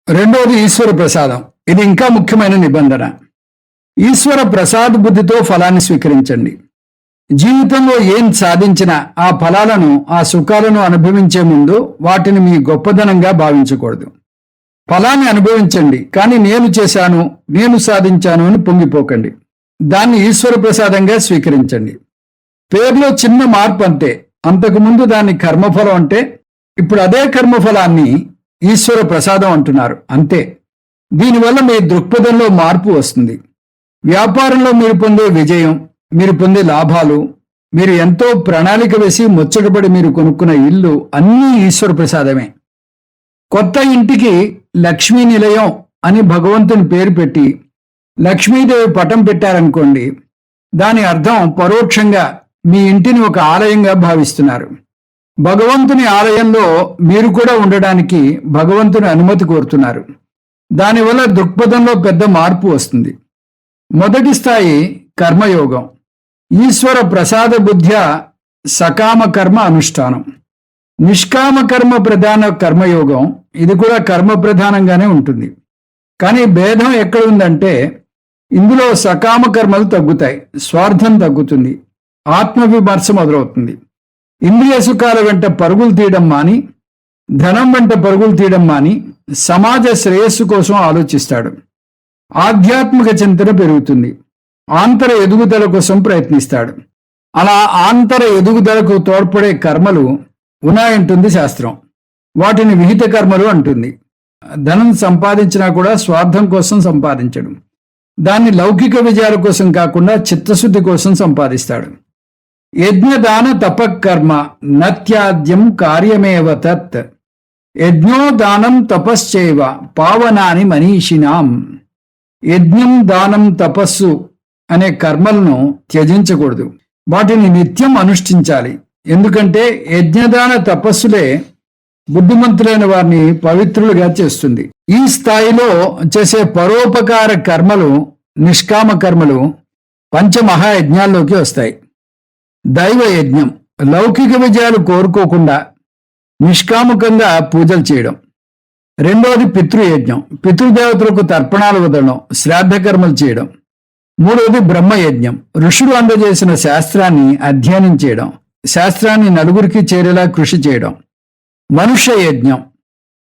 2వది ఈశ్వర ప్రసాదం. ఇది ఇంకా ముఖ్యమైన నిబంధన. ఈశ్వర ప్రసాద బుద్ధితో ఫలాన్ని స్వీకరించండి. జీవితంలో ఏం సాధించినా ఆ ఫలాలను, ఆ సుఖాలను అనుభవించే ముందు వాటిని మీ గొప్పదనంగా భావించకూడదు. ఫలాన్ని అనుభవించండి, కానీ నేను చేశాను, నేను సాధించాను అని పొంగిపోకండి. దాన్ని ఈశ్వర ప్రసాదంగా స్వీకరించండి. పేరులో చిన్న మార్పు అంతే. అంతకుముందు దాన్ని కర్మఫలం అంటే ఇప్పుడు అదే కర్మఫలాన్ని ఈశ్వర ప్రసాదం అంటున్నారు, అంతే. దీనివల్ల మీ దృక్పథంలో మార్పు వస్తుంది. వ్యాపారంలో మీరు పొందే విజయం, మీరు పొందే లాభాలు, మీరు ఎంతో ప్రణాళిక వేసి ముచ్చటపడి మీరు కొనుక్కున్న ఇల్లు అన్నీ ఈశ్వర ప్రసాదమే. కొత్త ఇంటికి లక్ష్మీ నిలయం అని భగవంతుని పేరు పెట్టి లక్ష్మీదేవి పటం పెట్టారనుకోండి, దాని అర్థం పరోక్షంగా మీ ఇంటిని ఒక ఆలయంగా భావిస్తున్నారు. భగవంతుని ఆలయంలో మీరు కూడా ఉండడానికి భగవంతుని అనుమతి కోరుతున్నారు. దానివల్ల దృక్పథంలో పెద్ద మార్పు వస్తుంది. మొదటి స్థాయి కర్మయోగం. ఈశ్వర ప్రసాద బుద్ధ్యా సకామ కర్మ అనుష్ఠానం. నిష్కామ కర్మ ప్రధాన కర్మయోగం, ఇది కూడా కర్మ ప్రధానంగానే ఉంటుంది. కానీ భేదం ఎక్కడ ఉందంటే ఇందులో సకామ కర్మలు తగ్గుతాయి, స్వార్థం తగ్గుతుంది, ఆత్మవిమర్శ మొదలవుతుంది. ఇంద్రియ సుఖాల వెంట పరుగులు తీయడం మాని, ధనం వెంట పరుగులు తీయడం మాని సమాజ శ్రేయస్సు కోసం ఆలోచిస్తాడు. ఆధ్యాత్మిక చింతన పెరుగుతుంది, ఆంతర ఎదుగుదల కోసం ప్రయత్నిస్తాడు. అలా ఆంతర ఎదుగుదలకు తోడ్పడే కర్మలు ఉన్నాయంటుంది శాస్త్రం. వాటిని విహిత కర్మలు అంటుంది. ధనం సంపాదించినా కూడా స్వార్థం కోసం సంపాదించడు. దాన్ని లౌకిక విజయాల కోసం కాకుండా చిత్తశుద్ధి కోసం సంపాదిస్తాడు. యజ్ఞదాన తపకర్మ నత్యాద్యం కార్యమేవ తత్ యజ్ఞో దానం తపశ్చైవ పావనాని మనీషినాం. యజ్ఞం, దానం, తపస్సు అనే కర్మలను త్యజించకూడదు, వాటిని నిత్యం అనుష్ఠించాలి. ఎందుకంటే యజ్ఞదాన తపస్సులే బుద్ధిమంతులైన వారిని పవిత్రులుగా చేస్తుంది. ఈ స్థాయిలో చేసే పరోపకార కర్మలు, నిష్కామ కర్మలు పంచమహాయజ్ఞాల్లోకి వస్తాయి. దైవ యజ్ఞం, లౌకిక విజయాలు కోరుకోకుండా నిష్కాముకంగా పూజలు చేయడం. రెండవది పితృయజ్ఞం, పితృదేవతలకు తర్పణాలు వదలడం, శ్రాద్ధ కర్మలు చేయడం. మూడవది బ్రహ్మయజ్ఞం, ఋషులు అందజేసిన శాస్త్రాన్ని అధ్యయనం చేయడం, శాస్త్రాన్ని నలుగురికి చేరేలా కృషి చేయడం. మనుష్య యజ్ఞం,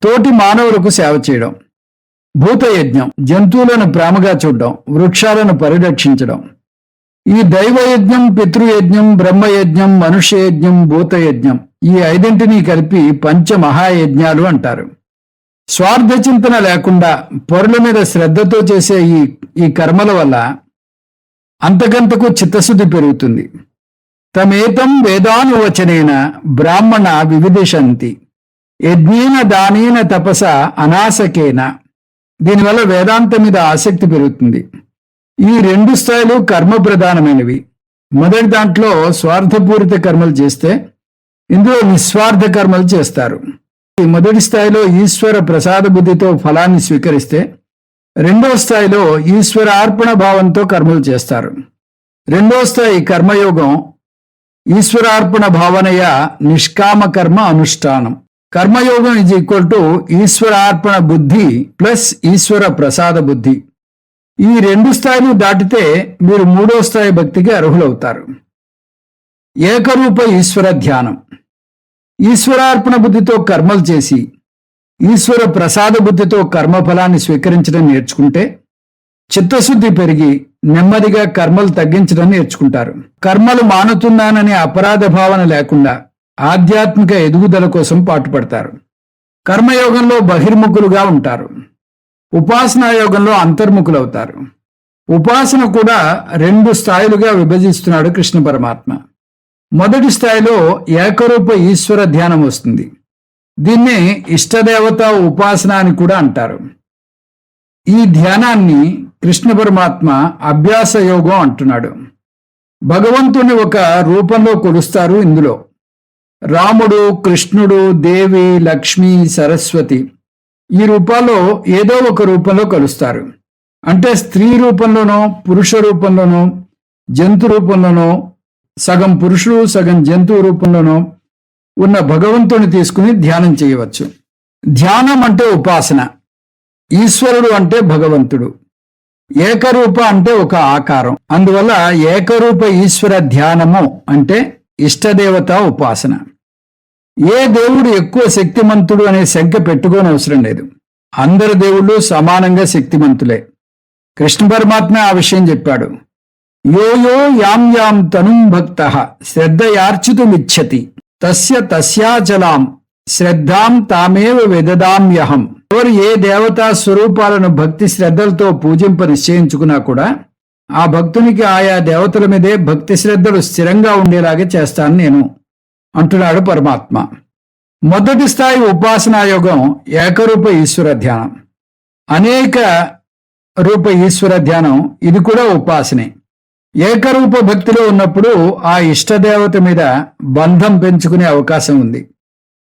తోటి మానవులకు సేవ చేయడం. భూతయజ్ఞం, జంతువులను ప్రేమగా చూడడం, వృక్షాలను పరిరక్షించడం. ఈ దైవయజ్ఞం, పితృయజ్ఞం, బ్రహ్మయజ్ఞం, మనుష్యయజ్ఞం, భూతయజ్ఞం, ఈ ఐదింటినీ కలిపి పంచమహాయజ్ఞాలు అంటారు. స్వార్థ చింతన లేకుండా పొరుల మీద శ్రద్ధతో చేసే ఈ కర్మల వల్ల అంతకంతకు చిత్తశుద్ధి పెరుగుతుంది. తమేతం వేదానువచనేన బ్రాహ్మణ వివిదిషంతి యజ్ఞేన దానేన తపస అనాసకేన. దీనివల్ల వేదాంతం మీద ఆసక్తి పెరుగుతుంది. ఈ రెండు స్థాయిలు కర్మ ప్రధానమైనవి. మొదటి దాంట్లో స్వార్థపూరిత కర్మలు చేస్తే ఇందులో నిస్వార్థ కర్మలు చేస్తారు. ఈ మొదటి స్థాయిలో ఈశ్వర ప్రసాద బుద్ధితో ఫలాన్ని స్వీకరిస్తే రెండో స్థాయిలో ఈశ్వరార్పణ భావంతో కర్మలు చేస్తారు. రెండో స్థాయి కర్మయోగం ఈశ్వరార్పణ భావనయ నిష్కామ కర్మ అనుష్ఠానం. కర్మయోగం ఈజ్ ఈక్వల్ టు ఈశ్వరార్పణ బుద్ధి ప్లస్ ఈశ్వర ప్రసాద బుద్ధి. ఈ రెండు స్థాయిలు దాటితే మీరు మూడో స్థాయి భక్తికి అర్హులవుతారు. ఏకరూప ఈశ్వర ధ్యానం, ఈశ్వరార్పణ బుద్ధితో కర్మలు చేసి ఈశ్వర ప్రసాద బుద్ధితో కర్మఫలాన్ని స్వీకరించడం నేర్చుకుంటే చిత్తశుద్ధి పెరిగి నెమ్మదిగా కర్మలు తగ్గించడం నేర్చుకుంటారు. కర్మలు మానుతున్నాననే అపరాధ భావన లేకుండా ఆధ్యాత్మిక ఎదుగుదల కోసం పాటుపడతారు. కర్మయోగంలో బహిర్ముఖులుగా ఉంటారు, ఉపాసనా యోగంలో అంతర్ముఖులవుతారు. ఉపాసన కూడా రెండు స్థాయిలుగా విభజిస్తున్నాడు కృష్ణ పరమాత్మ. మొదటి స్థాయిలో ఏకరూప ఈశ్వర ధ్యానం వస్తుంది. దీన్నే ఇష్టదేవత ఉపాసన అని కూడా అంటారు. ఈ ధ్యానాన్ని కృష్ణ పరమాత్మ అభ్యాస యోగం అంటున్నాడు. భగవంతుని ఒక రూపంలో కొలుస్తారు. ఇందులో రాముడు, కృష్ణుడు, దేవి, లక్ష్మి, సరస్వతి ఈ రూపాల్లో ఏదో ఒక రూపంలో కలుస్తారు. అంటే స్త్రీ రూపంలోనో, పురుష రూపంలోనో, జంతు రూపంలోనో, సగం పురుషుడు సగం జంతువు రూపంలోనో ఉన్న భగవంతుని తీసుకుని ధ్యానం చేయవచ్చు. ధ్యానం అంటే ఉపాసన, ఈశ్వరుడు అంటే భగవంతుడు, ఏకరూప అంటే ఒక ఆకారం. అందువల్ల ఏకరూప ఈశ్వర ధ్యానము అంటే ఇష్టదేవత ఉపాసన. ఏ దేవుడు ఎక్కువ శక్తిమంతుడు అనే శంక పెట్టుకోని అవసరం లేదు. అందరు దేవుళ్ళు సమానంగా శక్తిమంతులే. కృష్ణ పరమాత్మ ఆ విషయం చెప్పాడు. యో యో యాం యాం తనుం భక్తః శ్రద్ధయార్చితుమిచ్చతి తస్య తస్యాచలాం శ్రద్ధాం తామేవ విదదామ్యహం. ఎవరు ఏ దేవతా స్వరూపాలను భక్తి శ్రద్ధలతో పూజింప నిశ్చయించుకున్నా కూడా ఆ భక్తునికి ఆయా దేవతల మీదే భక్తి శ్రద్ధలు స్థిరంగా ఉండేలాగే చేస్తాను నేను అంటున్నాడు పరమాత్మ. మొదటి స్థాయి ఉపాసనా యోగం ఏకరూప ఈశ్వర ధ్యానం. అనేక రూప ఈశ్వర ధ్యానం ఇది కూడా ఉపాసనే. ఏకరూప భక్తిలో ఉన్నప్పుడు ఆ ఇష్టదేవత మీద బంధం పెంచుకునే అవకాశం ఉంది.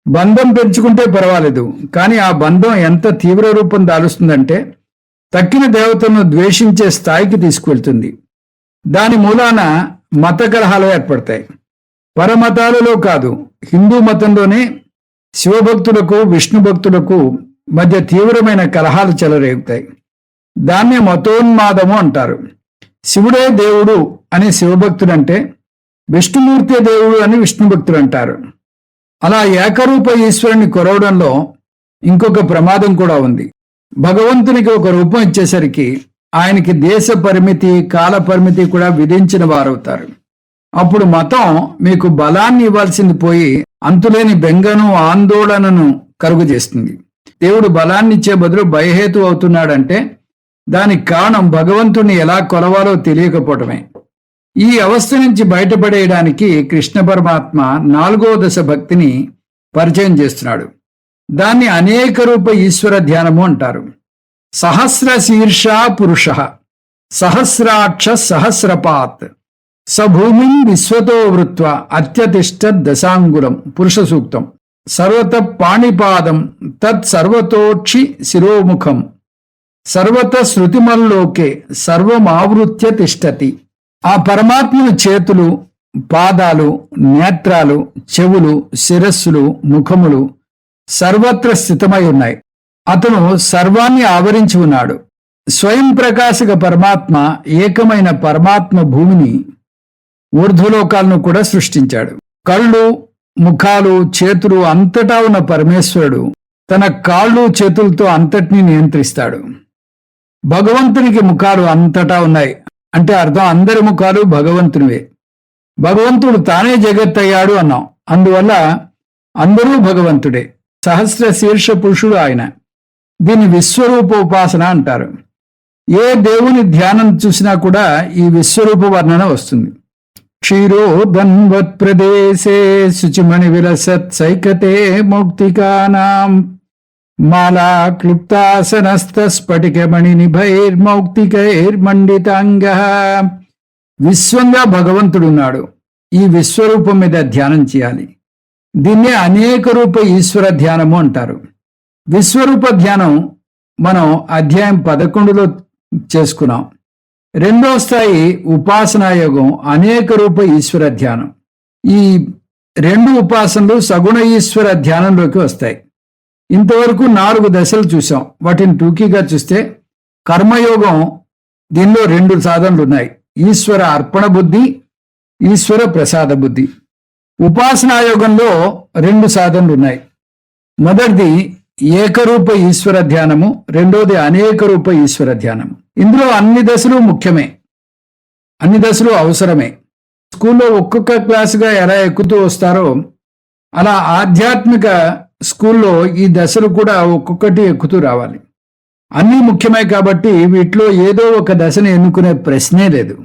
బంధం పెంచుకుంటే పర్వాలేదు, కానీ ఆ బంధం ఎంత తీవ్ర రూపం దాలుస్తుందంటే తక్కిన దేవతలను ద్వేషించే స్థాయికి తీసుకువెళ్తుంది. దాని మూలాన మత కలహాలు ఏర్పడతాయి. పరమతాలలో కాదు, హిందూ మతంలోనే శివభక్తులకు విష్ణు భక్తులకు మధ్య తీవ్రమైన కలహాలు చెలరేగుతాయి. దాన్నే మతోన్మాదము అంటారు. శివుడే దేవుడు అని శివభక్తుడంటే, విష్ణుమూర్తి దేవుడు అని విష్ణు భక్తులు అంటారు. అలా ఏకరూప ఈశ్వరుని కొరవడంలో ఇంకొక ప్రమాదం కూడా ఉంది. భగవంతునికి ఒక రూపం ఇచ్చేసరికి ఆయనకి దేశ పరిమితి, కాల పరిమితి కూడా విధించిన వారవుతారు. అప్పుడు మతం మీకు బలాన్ని ఇవ్వాల్సింది పోయి అంతులేని బెంగను, ఆందోళనను కలుగు చేస్తుంది. దేవుడు బలాన్ని ఇచ్చే బదులు భయహేతు అవుతున్నాడంటే దానికి కారణం భగవంతుణ్ణి ఎలా కొలవాలో తెలియకపోవటమే. ఈ అవస్థ నుంచి బయటపడేయడానికి కృష్ణ పరమాత్మ 4వ దశ భక్తిని పరిచయం చేస్తున్నాడు. దాన్ని అనేక రూప ఈశ్వర ధ్యానము అంటారు. సహస్ర శీర్ష పురుష సహస్రాక్ష సహస్రపాత్ సభూమిం విశ్వతో వృత్వ అత్యతిష్ట దశాంగులం పురుష సూక్తం. సర్వత పాణిపాదం తత్ సర్వతోక్షి శిరోముఖం సర్వత శృతిమల్లోకే సర్వమావృత్య తిష్టతి. ఆ పరమాత్మను చేతులు, పాదాలు, నేత్రాలు, చెవులు, శిరస్సులు, ముఖములు సర్వత్ర స్థితమై ఉన్నాయి. అతను సర్వాన్ని ఆవరించి ఉన్నాడు. స్వయం ప్రకాశక పరమాత్మ ఏకమైన పరమాత్మ భూమిని, ఊర్ధ్వలోకాలను కూడా సృష్టించాడు. కళ్ళు, ముఖాలు, చేతులు అంతటా ఉన్న పరమేశ్వరుడు తన కాళ్ళు, చేతులతో అంతటినీ నియంత్రిస్తాడు. భగవంతునికి ముఖాలు అంతటా ఉన్నాయి అంటే అర్థం అందరి ముఖాలు భగవంతునివే. భగవంతుడు తానే జగత్తయ్యాడు అన్నాం. అందువల్ల అందరూ భగవంతుడే. సహస్ర శీర్ష పురుషుడు ఆయన. దీన్ని విశ్వరూప ఉపాసన అంటారు. ఏ దేవుని ధ్యానం చూసినా కూడా ఈ విశ్వరూప వర్ణన వస్తుంది. క్షీరోదన్వత్ ప్రదేశే శుచిమణి విలసత్ సైకతే మౌక్తికానాం మాలా క్లుప్తాసనస్థ స్ఫటికమణి నిభైర్మౌక్తికైర్మండితాంగ. విశ్వంగా భగవంతుడున్నాడు. ఈ విశ్వరూపం మీద ధ్యానం చేయాలి. దీన్నే అనేక రూప ఈశ్వర ధ్యానము అంటారు. విశ్వరూప ధ్యానం మనం అధ్యాయం 11లో చేసుకున్నాం. 2వ స్థాయి ఉపాసనా యోగం అనేక రూప ఈశ్వర ధ్యానం. ఈ 2 ఉపాసనలు సగుణ ఈశ్వర ధ్యానంలోకి వస్తాయి. ఇంతవరకు 4 దశలు చూసాం. వాటిని టూకీగా చూస్తే కర్మయోగం, దీనిలో 2 సాధనలు ఉన్నాయి. ఈశ్వర అర్పణ బుద్ధి, ఈశ్వర ప్రసాద బుద్ధి. ఉపాసనా యోగంలో 2 సాధనలు ఉన్నాయి. మొదటిది ఏకరూప ఈశ్వర ధ్యానము, రెండోది అనేక రూప ఈశ్వర ధ్యానము. ఇందులో అన్ని దశలు ముఖ్యమే, అన్ని దశలు అవసరమే. స్కూల్లో ఒక్కొక్క క్లాసుగా ఎలా ఎక్కుతూ వస్తారో అలా ఆధ్యాత్మిక స్కూల్లో ఈ దశలు కూడా ఒక్కొక్కటి ఎక్కుతూ రావాలి. అన్నీ ముఖ్యమే కాబట్టి వీటిలో ఏదో ఒక దశను ఎన్నుకునే ప్రశ్నే లేదు.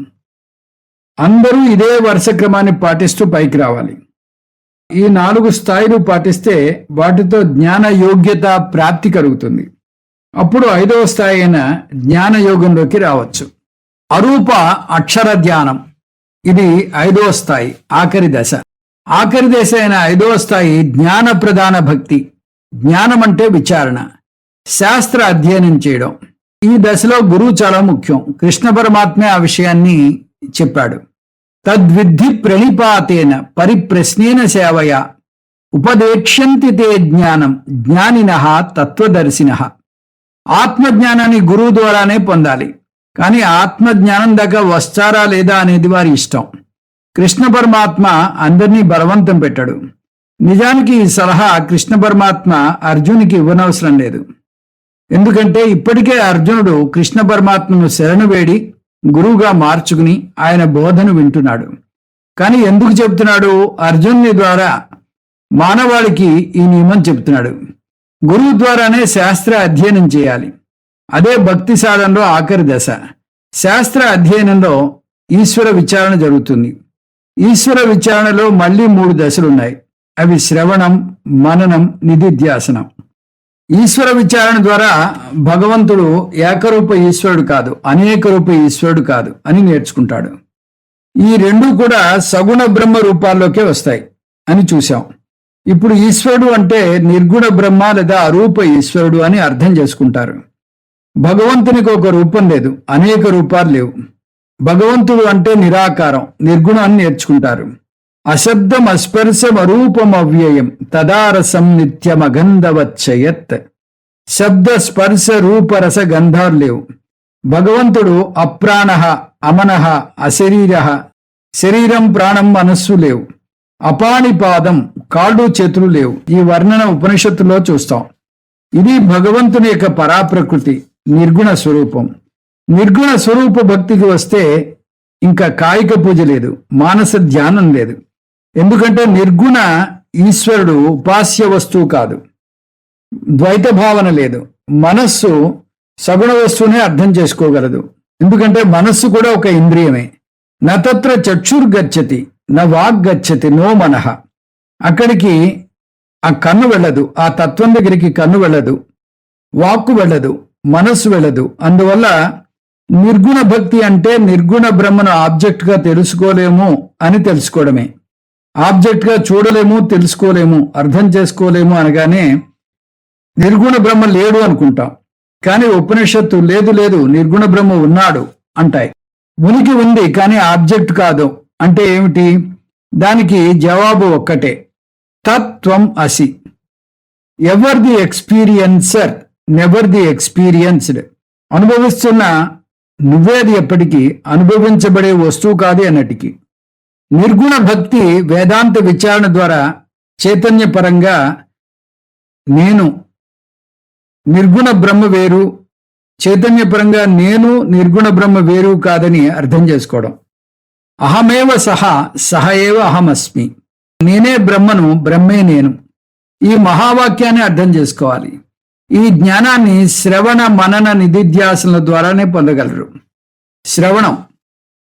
అందరూ ఇదే వరుస క్రమాన్ని పాటిస్తూ పైకి రావాలి. ఈ 4 స్థాయిలు పాటిస్తే వాటితో జ్ఞాన యోగ్యత ప్రాప్తి కలుగుతుంది. అప్పుడు 5వ స్థాయి అయిన జ్ఞాన యోగంలోకి రావచ్చు. అరూప అక్షర ధ్యానం, ఇది 5వ స్థాయి, ఆఖరి దశ. ఆఖరి దశ అయిన 5వ స్థాయి జ్ఞాన ప్రధాన భక్తి. జ్ఞానం అంటే విచారణ, శాస్త్ర అధ్యయనం చేయడం. ఈ దశలో గురువు చాలా ముఖ్యం. కృష్ణ పరమాత్మే ఆ విషయాన్ని చెప్పాడు. తద్విద్ధి ప్రణిపాతేన పరిప్రశ్నేన సేవయ ఉపదేక్ష్యంతి తే జ్ఞానం జ్ఞానినః తత్వదర్శినః. ఆత్మజ్ఞానాన్ని గురువు ద్వారానే పొందాలి. కానీ ఆత్మజ్ఞానం దాకా వస్తారా లేదా అనేది వారి ఇష్టం. కృష్ణ పరమాత్మ అందరినీ బలవంతం పెట్టాడు. నిజానికి ఈ సలహా కృష్ణ పరమాత్మ అర్జునికి ఇవ్వనవసరం లేదు. ఎందుకంటే ఇప్పటికే అర్జునుడు కృష్ణ పరమాత్మను శరణు వేడి గురువుగా మార్చుకుని ఆయన బోధను వింటున్నాడు. కానీ ఎందుకు చెప్తున్నాడు? అర్జునుని ద్వారా మానవాళికి ఈ నియమం చెప్తున్నాడు. గురువు ద్వారానే శాస్త్ర అధ్యయనం చేయాలి. అదే భక్తి సాధనలో ఆఖరి దశ. శాస్త్ర అధ్యయనంలో ఈశ్వర విచారణ జరుగుతుంది. ఈశ్వర విచారణలో మళ్ళీ 3 దశలున్నాయి. అవి శ్రవణం, మననం, నిధిధ్యాసనం. ఈశ్వర విచారణ ద్వారా భగవంతుడు ఏకరూప ఈశ్వరుడు కాదు, అనేక రూప ఈశ్వరుడు కాదు అని నేర్చుకుంటాడు. ఈ 2 కూడా సగుణ బ్రహ్మ రూపాల్లోకే వస్తాయి అని చూశాం. ఇప్పుడు ఈశ్వరుడు అంటే నిర్గుణ బ్రహ్మ లేదా అరూప ఈశ్వరుడు అని అర్థం చేసుకుంటారు. భగవంతునికి ఒక రూపం లేదు, అనేక రూపాలు లేవు. భగవంతుడు అంటే నిరాకారం, నిర్గుణం అని నేర్చుకుంటారు. అశబ్దం అస్పర్శం అరూపం అవ్యయం తదారసం నిత్యమగంధవచ్చయత్. శబ్ద స్పర్శ రూపరస గంధాలు లేవు. భగవంతుడు అప్రాణః అమనః అశరీరః, శరీరం ప్రాణం మనస్సు లేవు. అపాణిపాదం కాళ్ళు చేతులు లేవు. ఈ వర్ణన ఉపనిషత్తులో చూస్తాం. ఇది భగవంతుని యొక్క పరాప్రకృతి, నిర్గుణ స్వరూపం. నిర్గుణ స్వరూప భక్తికి వస్తే ఇంకా కాయిక పూజ లేదు, మానస ధ్యానం లేదు. ఎందుకంటే నిర్గుణ ఈశ్వరుడు ఉపాస్య వస్తువు కాదు, ద్వైత భావన లేదు. మనస్సు సగుణ వస్తువునే అర్థం చేసుకోగలదు, ఎందుకంటే మనస్సు కూడా ఒక ఇంద్రియమే. నత్ర చక్షుర్గచ్చతి న వాగ్గచ్చతి నో మనః. అక్కడికి ఆ కన్ను వెళ్ళదు, ఆ తత్వం దగ్గరికి కన్ను వెళ్ళదు, వాక్కు వెళ్ళదు, మనస్సు వెళ్ళదు. అందువల్ల నిర్గుణ భక్తి అంటే నిర్గుణ బ్రహ్మను ఆబ్జెక్ట్గా తెలుసుకోలేము అని తెలుసుకోవడమే. ఆబ్జెక్ట్గా చూడలేము, తెలుసుకోలేము, అర్థం చేసుకోలేము అనగానే నిర్గుణ బ్రహ్మ లేడు అనుకుంటాం. కానీ ఉపనిషత్తు లేదు లేదు నిర్గుణ బ్రహ్మ ఉన్నాడు అంటాయి. ఉనికి ఉంది కానీ ఆబ్జెక్ట్ కాదు అంటే ఏమిటి? దానికి జవాబు ఒక్కటే, తత్వం అసి. Ever the experiencer, never the experienced. అనుభవిస్తున్న నువ్వేది ఎప్పటికీ అనుభవించబడే వస్తువు కాదు అన్నటికి. నిర్గుణ భక్తి వేదాంత విచారణ ద్వారా చైతన్యపరంగా నేను నిర్గుణ బ్రహ్మ వేరు, చైతన్యపరంగా నేను నిర్గుణ బ్రహ్మ వేరు కాదని అర్థం చేసుకోవడం. అహమేవ సహ ఏవ అహమస్మి. నేనే బ్రహ్మను, బ్రహ్మే నేను. ఈ మహావాక్యాన్ని అర్థం చేసుకోవాలి. ఈ జ్ఞానాన్ని శ్రవణ మనన నిధిధ్యాసనల ద్వారానే పొందగలరు. శ్రవణం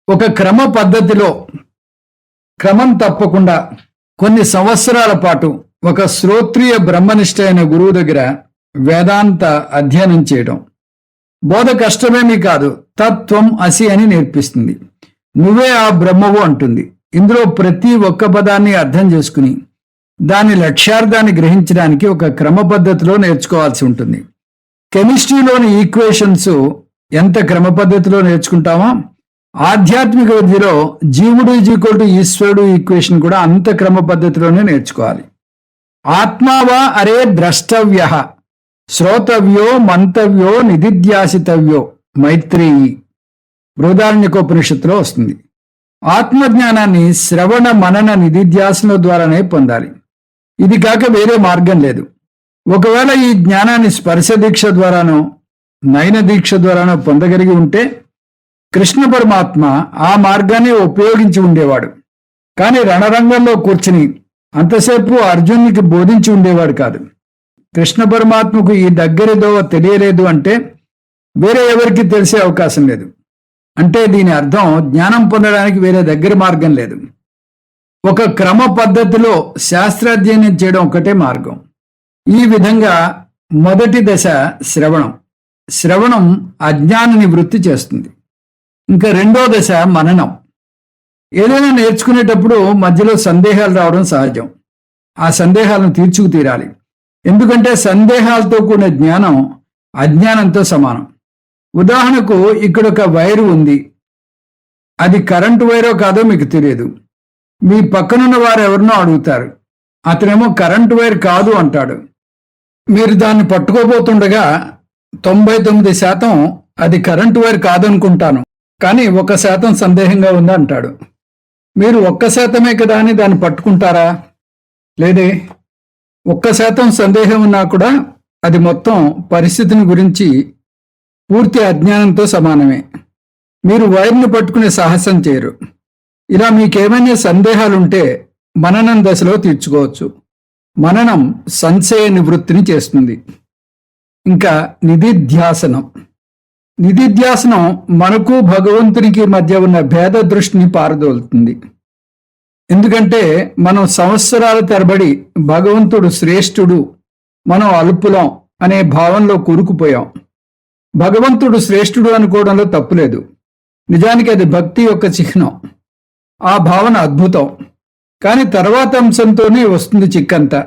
ఒక క్రమ పద్ధతిలో, క్రమం తప్పకుండా కొన్ని సంవత్సరాల పాటు ఒక శ్రోత్రియ బ్రహ్మనిష్ట అయిన గురువు దగ్గర వేదాంత అధ్యయనం చేయడం. బోధ కష్టమేమీ కాదు, తత్వం అసి అని నేర్పిస్తుంది. నువ్వే ఆ బ్రహ్మవు అంటుంది. ఇందులో ప్రతి ఒక్క పదాన్ని అర్థం చేసుకుని దాని లక్ష్యార్థాన్ని గ్రహించడానికి ఒక క్రమ పద్ధతిలో నేర్చుకోవాల్సి ఉంటుంది. కెమిస్ట్రీలోని ఈక్వేషన్స్ ఎంత క్రమ పద్ధతిలో నేర్చుకుంటామో, ఆధ్యాత్మిక విద్యలో జీవుడు ఈక్వల్ టు ఈశ్వరుడు ఈక్వేషన్ కూడా అంత క్రమ పద్ధతిలోనే నేర్చుకోవాలి. ఆత్మావా అరే ద్రష్టవ్య, శ్రోతవ్యో మంతవ్యో నిధిధ్యాసితవ్యో మైత్రేయి బృహదారణ్యకోపనిషత్తులో వస్తుంది. ఆత్మజ్ఞానాన్ని శ్రవణ మనన నిధిధ్యాసన ద్వారానే పొందాలి. ఇది కాక వేరే మార్గం లేదు. ఒకవేళ ఈ జ్ఞానాన్ని స్పర్శ దీక్ష ద్వారానో నయన దీక్ష ద్వారానో పొందగలిగి ఉంటే కృష్ణ పరమాత్మ ఆ మార్గాన్ని ఉపయోగించి ఉండేవాడు. కానీ రణరంగంలో కూర్చుని అంతసేపు అర్జునునికి బోధించి ఉండేవాడు కాదు. కృష్ణ పరమాత్మకు ఈ దగ్గరిదో తెలియలేదు అంటే వేరే ఎవరికి తెలిసే అవకాశం లేదు. అంటే దీని అర్థం జ్ఞానం పొందడానికి వేరే దగ్గర మార్గం లేదు. ఒక క్రమ పద్ధతిలో శాస్త్రాధ్యయనం చేయడం ఒకటే మార్గం. ఈ విధంగా మొదటి దశ శ్రవణం. శ్రవణం అజ్ఞాన నివృత్తి చేస్తుంది. ఇంకా రెండో దశ మననం. ఏదైనా నేర్చుకునేటప్పుడు మధ్యలో సందేహాలు రావడం సహజం. ఆ సందేహాలను తీర్చుకు తీరాలి. ఎందుకంటే సందేహాలతో కూడిన జ్ఞానం అజ్ఞానంతో సమానం. ఉదాహరణకు ఇక్కడ ఒక వైరు ఉంది, అది కరెంటు వైరో కాదో మీకు తెలియదు. మీ పక్కనున్న వారు ఎవరినో అడుగుతారు, అతనేమో కరెంటు వైర్ కాదు అంటాడు. మీరు దాన్ని పట్టుకోబోతుండగా 99% అది కరెంటు వైర్ కాదనుకుంటాను, కానీ 1% సందేహంగా ఉంది అంటాడు. మీరు 1% కదా అని దాన్ని పట్టుకుంటారా? లేదే. 1% సందేహం ఉన్నా కూడా అది మొత్తం పరిస్థితిని గురించి పూర్తి అజ్ఞానంతో సమానమే. మీరు వైర్ను పట్టుకునే సాహసం చేయరు. ఇలా మీకేమైనా సందేహాలుంటే మననం దశలో తీర్చుకోవచ్చు. మననం సంశయ నివృత్తిని చేస్తుంది. ఇంకా నిధిధ్యాసనం. నిధిధ్యాసనం మనకు భగవంతునికి మధ్య ఉన్న భేద దృష్టిని పారదోలుతుంది. ఎందుకంటే మనం సంవత్సరాల తరబడి భగవంతుడు శ్రేష్ఠుడు, మనం అల్పులం అనే భావంలో కూరుకుపోయాం. భగవంతుడు శ్రేష్ఠుడు అనుకోవడంలో తప్పులేదు. నిజానికి అది భక్తి యొక్క చిహ్నం. ఆ భావన అద్భుతం. కానీ తర్వాత అంశంతోనే వస్తుంది చిక్కంతా.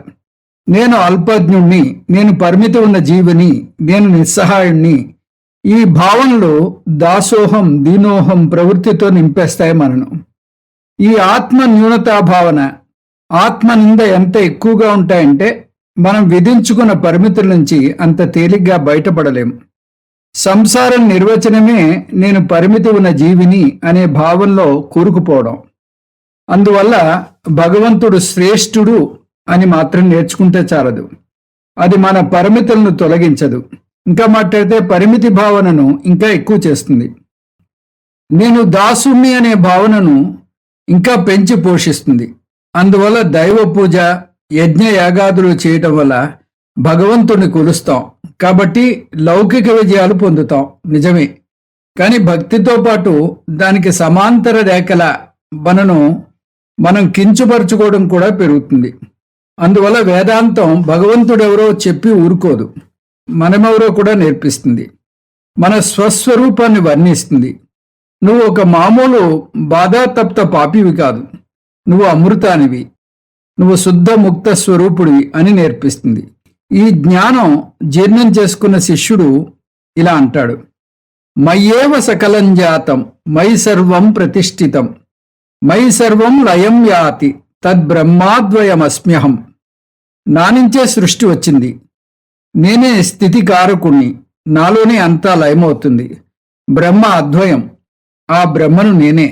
నేను అల్పజ్ఞుణ్ణి, నేను పరిమితి ఉన్న జీవిని, నేను నిస్సహాయుణ్ణి. ఈ భావనలు దాసోహం దీనోహం ప్రవృత్తితో నింపేస్తాయి మనను. ఈ ఆత్మ న్యూనతా భావన, ఆత్మ నింద ఎంత ఎక్కువగా ఉంటాయంటే మనం విధించుకున్న పరిమితుల నుంచి అంత తేలిగ్గా బయటపడలేం. సంసారం నిర్వచనమే నేను పరిమితి ఉన్న జీవిని అనే భావంలో కూరుకుపోవడం. అందువల్ల భగవంతుడు శ్రేష్ఠుడు అని మాత్రం నేర్చుకుంటే చాలదు. అది మన పరిమితులను తొలగించదు. ఇంకా మాట్లాడితే పరిమితి భావనను ఇంకా ఎక్కువ చేస్తుంది. నేను దాసుణ్ణి అనే భావనను ఇంకా పెంచి పోషిస్తుంది. అందువల్ల దైవ పూజ, యజ్ఞ యాగాదులు చేయటం వల్ల భగవంతుని కొలుస్తాం. కాబట్టి లౌకిక విజయాలు పొందుతాం, నిజమే. కానీ భక్తితో పాటు దానికి సమాంతర రేఖల మనం కించుపరుచుకోవడం కూడా పెరుగుతుంది. అందువల్ల వేదాంతం భగవంతుడెవరో చెప్పి ఊరుకోదు, మనమెవరో కూడా నేర్పిస్తుంది. మన స్వస్వరూపాన్ని వర్ణిస్తుంది. నువ్వు ఒక మామూలు బాధాతప్త పాపివి కాదు, నువ్వు అమృతానివి, నువ్వు శుద్ధ ముక్త స్వరూపుడివి అని నేర్పిస్తుంది. ఈ జ్ఞానం జీర్ణం చేసుకున్న శిష్యుడు ఇలా అంటాడు: మయ్యేవ సకలం జాతం మయి సర్వం ప్రతిష్ఠితం మయి సర్వం లయం యాతి తద్బ్రహ్మాద్వయమస్మ్యహం. నా నుంచే సృష్టి వచ్చింది, నేనే స్థితి కారకుణ్ణి, నాలోనే అంతా లయమవుతుంది. బ్రహ్మ అద్వయం, ఆ బ్రహ్మను నేనే.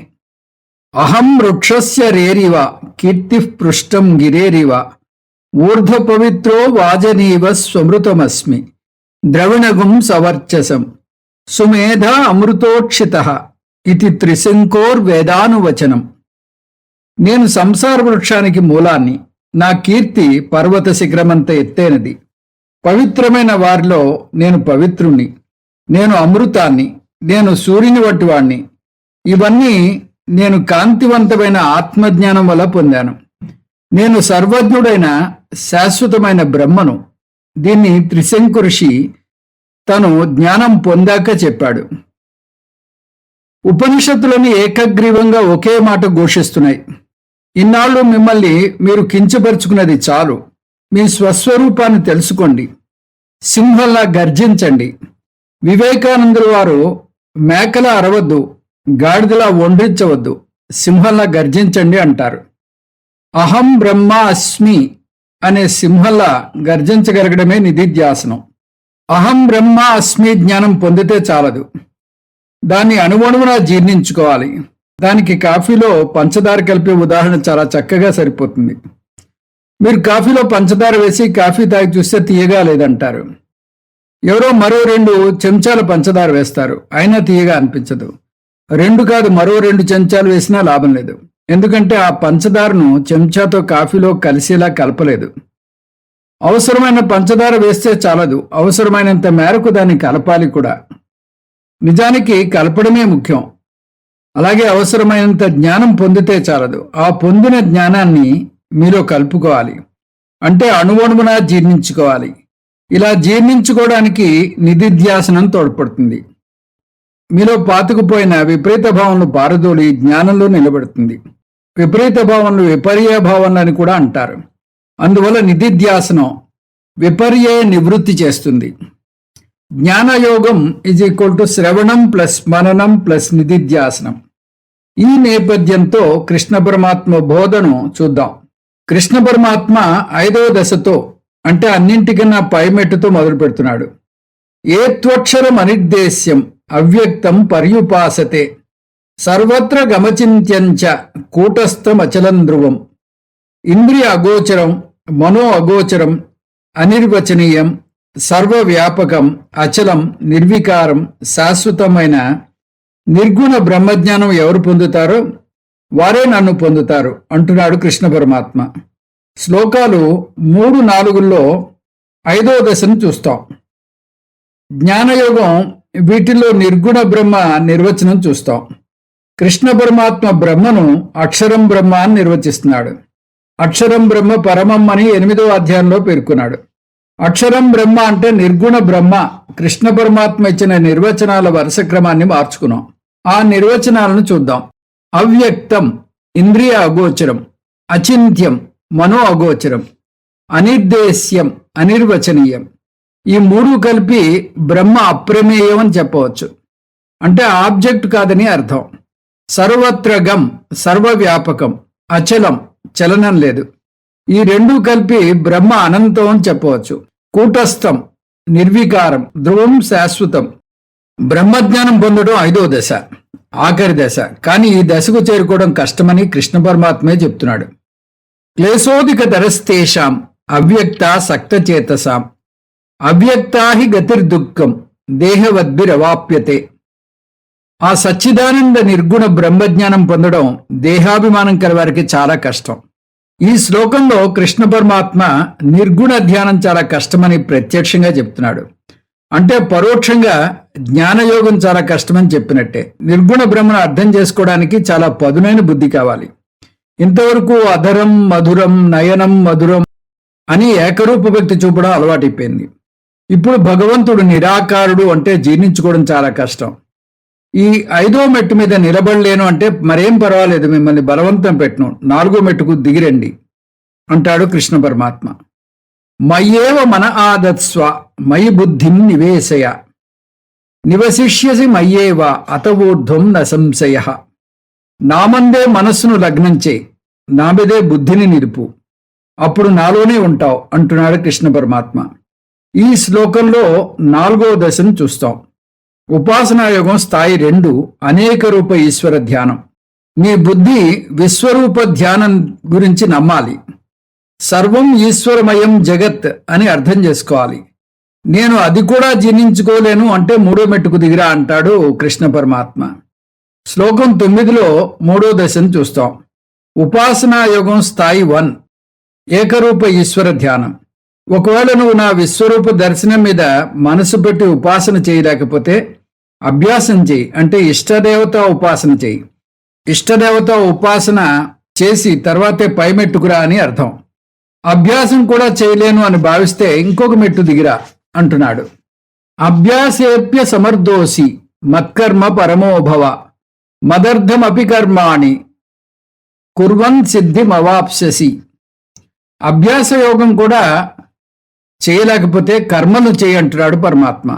అహం వృక్షస్య రేరివ కీర్తి పృష్టం గిరేరివ ఊర్ధ్వ పవిత్రో వాజనీవ స్వమృతమస్మి ద్రవిణగుం సవర్చసం సుమేధ అమృతోక్షిత ఇది త్రిశంకోర్వేదానువచనం. నేను సంసార వృక్షానికి మూలాన్ని, నా కీర్తి పర్వత శిఖరమంత ఎత్తైనది. పవిత్రమైన వారిలో నేను పవిత్రుణ్ణి, నేను అమృతాన్ని, నేను సూర్యుని వంటి వాణ్ణి. ఇవన్నీ నేను కాంతివంతమైన ఆత్మజ్ఞానం వల్ల పొందాను. నేను సర్వజ్ఞుడైన శాశ్వతమైన బ్రహ్మను. దీన్ని త్రిశంకు ఋషి తను జ్ఞానం పొందాక చెప్పాడు. ఉపనిషత్తులని ఏకగ్రీవంగా ఒకే మాట ఘోషిస్తున్నాయి: ఇన్నాళ్ళు మిమ్మల్ని మీరు కించపరుచుకున్నది చాలు, మీ స్వస్వరూపాన్ని తెలుసుకోండి, సింహంలా గర్జించండి. వివేకానందుల వారు మేకలా అరవద్దు, గాడిదలా వండించవద్దు, సింహంలా గర్జించండి అంటారు. అహం బ్రహ్మ అస్మి అనే సింహంలా గర్జించగలగడమే నిధిధ్యాసనం. అహం బ్రహ్మ అస్మి జ్ఞానం పొందితే చాలదు, దాన్ని అణువణువునా జీర్ణించుకోవాలి. దానికి కాఫీలో పంచదార కలిపే ఉదాహరణ చాలా చక్కగా సరిపోతుంది. మీరు కాఫీలో పంచదార వేసి కాఫీ తాగి చూస్తే తీయగా లేదంటారు. ఎవరో మరో 2 చెంచాల పంచదార వేస్తారు, అయినా తీయగా అనిపించదు. 2 కాదు, మరో 2 చెంచాలు వేసినా లాభం లేదు. ఎందుకంటే ఆ పంచదారను చెంచాతో కాఫీలో కలిసేలా కలపలేదు. అవసరమైన పంచదార వేస్తే చాలదు, అవసరమైనంత మేరకు దాన్ని కలపాలి కూడా. నిజానికి కలపడమే ముఖ్యం. అలాగే అవసరమైనంత జ్ఞానం పొందితే చాలదు, ఆ పొందిన జ్ఞానాన్ని మీలో కలుపుకోవాలి. అంటే అణువణువున జీర్ణించుకోవాలి. ఇలా జీర్ణించుకోవడానికి నిధిధ్యాసనం తోడ్పడుతుంది. మీలో పాతుకుపోయిన విపరీత భావనలు పారదోలి జ్ఞానంలో నిలబడుతుంది. విపరీత భావనలు విపర్య భావనలు అని కూడా అంటారు. అందువల్ల నిధిధ్యాసనం విపర్య నివృత్తి చేస్తుంది. జ్ఞానయోగం = శ్రవణం ప్లస్ మననం ప్లస్ నిధిధ్యాసనం. ఈ నేపథ్యంతో కృష్ణ పరమాత్మ బోధను చూద్దాం. కృష్ణ పరమాత్మ 5వ దశతో, అంటే అన్నింటికన్నా పైమెట్టుతో మొదలు పెడుతున్నాడు. ఏత్వక్షరం అనిర్దేశ్యం అవ్యక్తం పర్యుపాసతే సర్వత్ర గమచింత్యంచ కూటస్థం అచలం ధ్రువం. ఇంద్రియ అగోచరం, మనో అగోచరం, అనిర్వచనీయం, సర్వవ్యాపకం, అచలం, నిర్వికారం, శాశ్వతమైన నిర్గుణ బ్రహ్మజ్ఞానం ఎవరు పొందుతారో వారే నన్ను పొందుతారు అంటున్నాడు కృష్ణ పరమాత్మ. శ్లోకాలు 3-4లో 5వ దశను చూస్తాం. జ్ఞానయోగం వీటిల్లో నిర్గుణ బ్రహ్మ నిర్వచనం చూస్తాం. కృష్ణ పరమాత్మ బ్రహ్మను అక్షరం బ్రహ్మ అని నిర్వచిస్తున్నాడు. అక్షరం బ్రహ్మ పరమం అని 8వ అధ్యాయంలో పేర్కొన్నాడు. అక్షరం బ్రహ్మ అంటే నిర్గుణ బ్రహ్మ. కృష్ణ పరమాత్మ ఇచ్చిన నిర్వచనాల వరుస క్రమాన్ని మార్చుకున్నాం. ఆ నిర్వచనాలను చూద్దాం. అవ్యక్తం ఇంద్రియ అగోచరం, అచింత్యం మనో అగోచరం, అనిర్దేశ్యం అనిర్వచనీయం. ఈ 3 కలిపి బ్రహ్మ అప్రమేయం అని చెప్పవచ్చు. అంటే ఆబ్జెక్ట్ కాదని అర్థం. సర్వత్రగం సర్వవ్యాపకం, అచలం చలనం లేదు. ఈ రెండూ కలిపి బ్రహ్మ అనంతం అని చెప్పవచ్చు. కూటస్థం నిర్వికారం, ధ్రువం శాశ్వతం. బ్రహ్మజ్ఞానం పొందడం 5వ దశ, ఆఖరి దశ. కానీ ఈ దశకు చేరుకోవడం కష్టమని కృష్ణ పరమాత్మే చెప్తున్నాడు. క్లేశోధిక ధరస్తేషాం అవ్యక్త సక్తచేతసాం అవ్యక్తా హి గతిర్దుఃఖం దేహవద్భిరవాప్యతే. ఆ సచ్చిదానంద నిర్గుణ బ్రహ్మజ్ఞానం పొందడం దేహాభిమానం కలవారికి చాలా కష్టం. ఈ శ్లోకంలో కృష్ణ పరమాత్మ నిర్గుణ ధ్యానం చాలా కష్టమని ప్రత్యక్షంగా చెప్తున్నాడు. అంటే పరోక్షంగా జ్ఞానయోగం చాలా కష్టమని చెప్పినట్టే. నిర్గుణ బ్రహ్మను అర్థం చేసుకోవడానికి చాలా పదునైన బుద్ధి కావాలి. ఇంతవరకు అధరం మధురం నయనం మధురం అని ఏకరూప భక్తి చూపడం అలవాటైపోయింది. ఇప్పుడు భగవంతుడు నిరాకారుడు అంటే జీర్ణించుకోవడం చాలా కష్టం. ఈ 5వ మెట్టు మీద నిలబడలేను అంటే మరేం పర్వాలేదు, మిమ్మల్ని బలవంతం పెట్టను, 4వ మెట్టుకు దిగిరండి అంటాడు కృష్ణ పరమాత్మ. మయ్యేవ మన ఆదత్స్వ మయి బుద్ధిం నివేశయ నివసిష్యసి మయ్యేవ అతవూర్ధ్వం న సంశయ. నామందే మనస్సును లగ్నం చేయి, నా మీదే బుద్ధిని నిలుపు, అప్పుడు నాలోనే ఉంటావు అంటున్నాడు కృష్ణ పరమాత్మ. ఈ శ్లోకంలో 4వ దశను చూస్తాం. ఉపాసనాయోగం స్థాయి 2, అనేక రూప ఈశ్వర ధ్యానం. మీ బుద్ధి విశ్వరూప ధ్యానం గురించి నమ్మాలి. సర్వం ఈశ్వరమయం జగత్ అని అర్థం చేసుకోవాలి. నేను అది కూడా జీర్ణించుకోలేను అంటే 3వ మెట్టుకు దిగిరా అంటాడు కృష్ణ పరమాత్మ. శ్లోకం 9లో 3వ దశను చూస్తాం. ఉపాసనాయోగం స్థాయి 1, ఏకరూప ఈశ్వర ధ్యానం. ఒకవేళ నువ్వు నా విశ్వరూప దర్శనం మీద మనసు పెట్టి ఉపాసన చేయలేకపోతే అభ్యాసం చేయి, అంటే ఇష్టదేవత ఉపాసన చేయి. ఇష్టదేవత ఉపాసన చేసి తర్వాతే పై మెట్టుకురా అని అర్థం. అభ్యాసం కూడా చేయలేను అని భావిస్తే ఇంకొక మెట్టు దిగిరా అంటున్నాడు. అభ్యాసేప్య సమర్థోసి మత్కర్మ పరమోభవ మదర్థమపి కర్మాణి కుర్వన్ సిద్ధిమవాప్స్యసి. అభ్యాస యోగం కూడా చేయలేకపోతే కర్మలు చేయి అంటున్నాడు పరమాత్మ.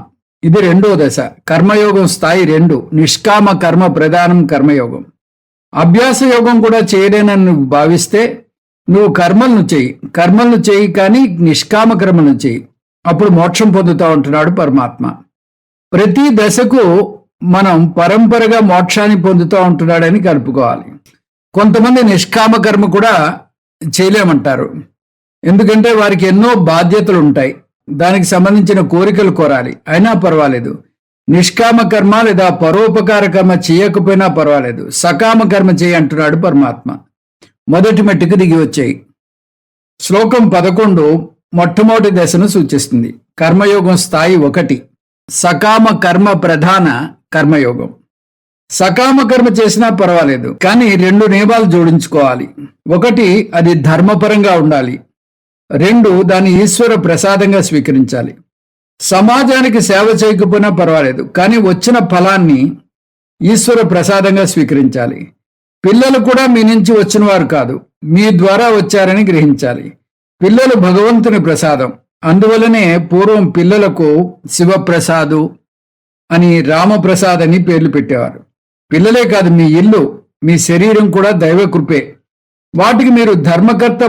ఇది 2వ దశ, కర్మయోగం స్థాయి 2, నిష్కామ కర్మ ప్రధానం కర్మయోగం. అభ్యాస యోగం కూడా చేయలేనని నువ్వు భావిస్తే నువ్వు కర్మలను చేయి కానీ నిష్కామ కర్మను చేయి, అప్పుడు మోక్షం పొందుతా ఉంటున్నాడు పరమాత్మ. ప్రతి దశకు మనం పరంపరగా మోక్షాన్ని పొందుతూ ఉంటున్నాడని కలుపుకోవాలి. కొంతమంది నిష్కామ కర్మ కూడా చేయలేమంటారు, ఎందుకంటే వారికి ఎన్నో బాధ్యతలు ఉంటాయి, దానికి సంబంధించిన కోరికలు కోరాలి. అయినా పర్వాలేదు, నిష్కామ కర్మ లేదా పరోపకార కర్మ చేయకపోయినా పర్వాలేదు, సకామ కర్మ చేయి అంటున్నాడు పరమాత్మ. మొదటి మెట్టుకు దిగి వచ్చాయి. శ్లోకం 11 మొట్టమొదటి దశను సూచిస్తుంది. కర్మయోగం స్థాయి 1, సకామ కర్మ ప్రధాన కర్మయోగం. సకామ కర్మ చేసినా పర్వాలేదు, కానీ 2 నియమాలు జోడించుకోవాలి. 1, అది ధర్మపరంగా ఉండాలి. 2, దాన్ని ఈశ్వర ప్రసాదంగా స్వీకరించాలి. సమాజానికి సేవ చేయకపోయినా పర్వాలేదు, కానీ వచ్చిన ఫలాన్ని ఈశ్వర ప్రసాదంగా స్వీకరించాలి. పిల్లలు కూడా మీ నుంచి వచ్చిన వారు కాదు, మీ ద్వారా వచ్చారని గ్రహించాలి. పిల్లలు భగవంతుని ప్రసాదం. అందువలనే పూర్వం పిల్లలకు శివప్రసాదు అని, రామప్రసాద్ అని పేర్లు పెట్టేవారు. పిల్లలే కాదు, మీ ఇల్లు, మీ శరీరం కూడా దైవకృపే. వాటికి మీరు ధర్మకర్త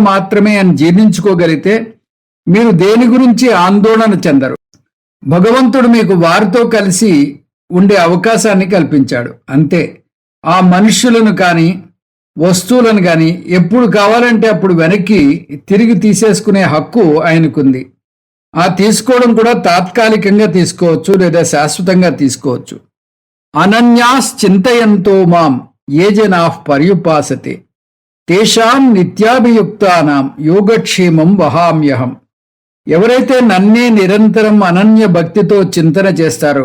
మాత్రమే అని జీర్ణించుకోగలిగితే మీరు దేని గురించి ఆందోళన చెందరు. భగవంతుడు మీకు వారితో కలిసి ఉండే అవకాశాన్ని కల్పించాడు, అంతే. ఆ మనుష్యులను కానీ వస్తువులను కానీ ఎప్పుడు కావాలంటే అప్పుడు వెనక్కి తిరిగి తీసేసుకునే హక్కు ఆయనకుంది. ఆ తీసుకోవడం కూడా తాత్కాలికంగా తీసుకోవచ్చు లేదా శాశ్వతంగా తీసుకోవచ్చు. అనన్యాస్ చింతయంతో మాం ఏ జనాః పర్యుపాసతే తేషాం నిత్యాభియుక్తానాం యోగక్షేమం వహామ్యహం. ఎవరైతే నన్నే నిరంతరం అనన్య భక్తితో చింతన చేస్తారో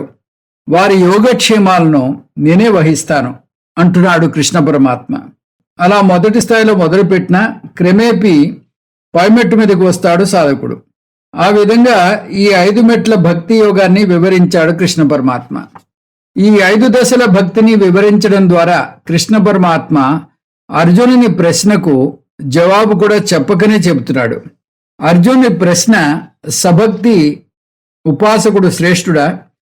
వారి యోగక్షేమాలను నేనే వహిస్తాను అంటున్నాడు కృష్ణ పరమాత్మ. అలా మొదటి స్థాయిలో మొదలుపెట్టిన క్రమేపీ పైమెట్టు మీదకు వస్తాడు సాధకుడు. ఆ విధంగా ఈ 5 మెట్ల భక్తి యోగాన్ని వివరించాడు కృష్ణ పరమాత్మ. ఈ 5 దశల భక్తిని వివరించడం ద్వారా కృష్ణ పరమాత్మ అర్జునుని ప్రశ్నకు జవాబు కూడా చెప్పకనే చెబుతున్నాడు. అర్జునుని ప్రశ్న, సభక్తి ఉపాసకుడు శ్రేష్ఠుడా,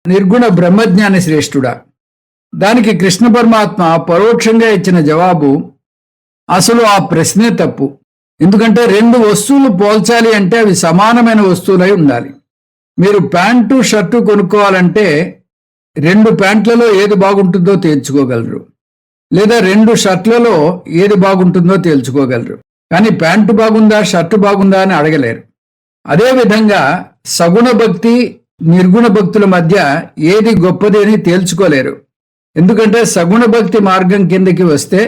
నిర్గుణ బ్రహ్మజ్ఞాని శ్రేష్ఠుడా? దానికి కృష్ణ పరమాత్మ పరోక్షంగా ఇచ్చిన జవాబు, అసలు ఆ ప్రశ్నే తప్పు. ఎందుకంటే రెండు వస్తువులు పోల్చాలి అంటే అవి సమానమైన వస్తువులై ఉండాలి. మీరు ప్యాంటు షర్టు కొనుక్కోవాలంటే రెండు ప్యాంట్లలో ఏది బాగుంటుందో తేల్చుకోగలరు, లేదా రెండు షర్ట్లలో ఏది బాగుంటుందో తేల్చుకోగలరు. కానీ ప్యాంటు బాగుందా షర్టు బాగుందా అని అడగలేరు. అదేవిధంగా సగుణ భక్తి నిర్గుణ భక్తుల మధ్య ఏది గొప్పది అని తేల్చుకోలేరు. ఎందుకంటే సగుణ భక్తి మార్గం కిందకి వస్తే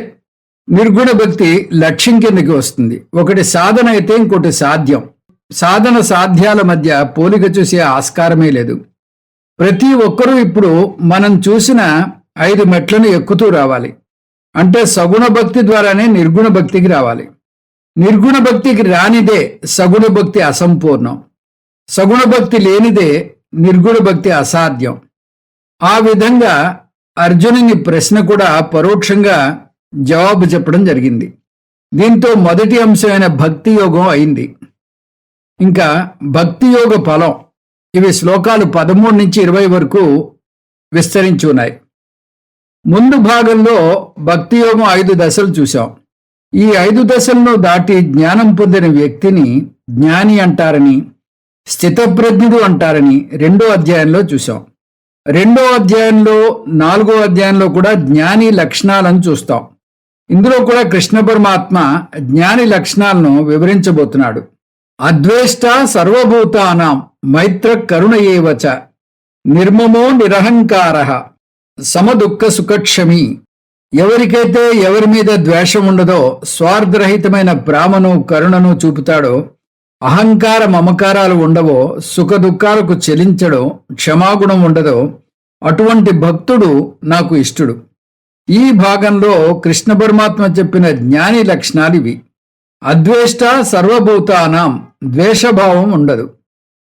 నిర్గుణ భక్తి లక్ష్యం కిందకి వస్తుంది. ఒకటి సాధన అయితే ఇంకోటి సాధ్యం. సాధన సాధ్యాల మధ్య పోలిక చూసే ఆస్కారమే లేదు. ప్రతి ఒక్కరూ ఇప్పుడు మనం చూసిన 5 మెట్లను ఎక్కుతూ రావాలి. అంటే సగుణ భక్తి ద్వారానే నిర్గుణ భక్తికి రావాలి. నిర్గుణ భక్తికి రానిదే సగుణ భక్తి అసంపూర్ణం. సగుణ భక్తి లేనిదే నిర్గుణ భక్తి అసాధ్యం. ఆ విధంగా అర్జునుని ప్రశ్న కూడా పరోక్షంగా జవాబు చెప్పడం జరిగింది. దీంతో మొదటి అంశమైన భక్తి యోగం అయింది. ఇంకా భక్తి యోగ ఫలం, ఇవి శ్లోకాలు 13 నుంచి 20 వరకు విస్తరించి ఉన్నాయి. ముందు భాగంలో భక్తి యోగం 5 దశలు చూశాం. ఈ 5 దశలను దాటి జ్ఞానం పొందిన వ్యక్తిని జ్ఞాని అంటారని, స్థితప్రజ్ఞుడు అంటారని 2వ అధ్యాయంలో చూశాం. 2వ అధ్యాయంలో 4వ అధ్యాయంలో కూడా జ్ఞాని లక్షణాలను చూస్తాం. ఇందులో కూడా కృష్ణ పరమాత్మ జ్ఞాని లక్షణాలను వివరించబోతున్నాడు. అద్వేష్ట సర్వభూతానాం మైత్ర కరుణ ఏవచ నిర్మమో నిరహంకారః సమదుఃఖ సుఖక్షమి. ఎవరికైతే ఎవరి మీద ద్వేషం ఉండదో, స్వార్థరహితమైన ప్రేమను కరుణను చూపుతాడో, అహంకార మమకారాలు ఉండవో, సుఖ దుఃఖాలకు చెలించడో, క్షమాగుణం ఉండదో, అటువంటి భక్తుడు నాకు ఇష్టుడు. ఈ భాగంలో కృష్ణ పరమాత్మ చెప్పిన జ్ఞాని లక్షణాలు ఇవి. అద్వేష్ట సర్వభూతానాం, ద్వేషభావం ఉండదు.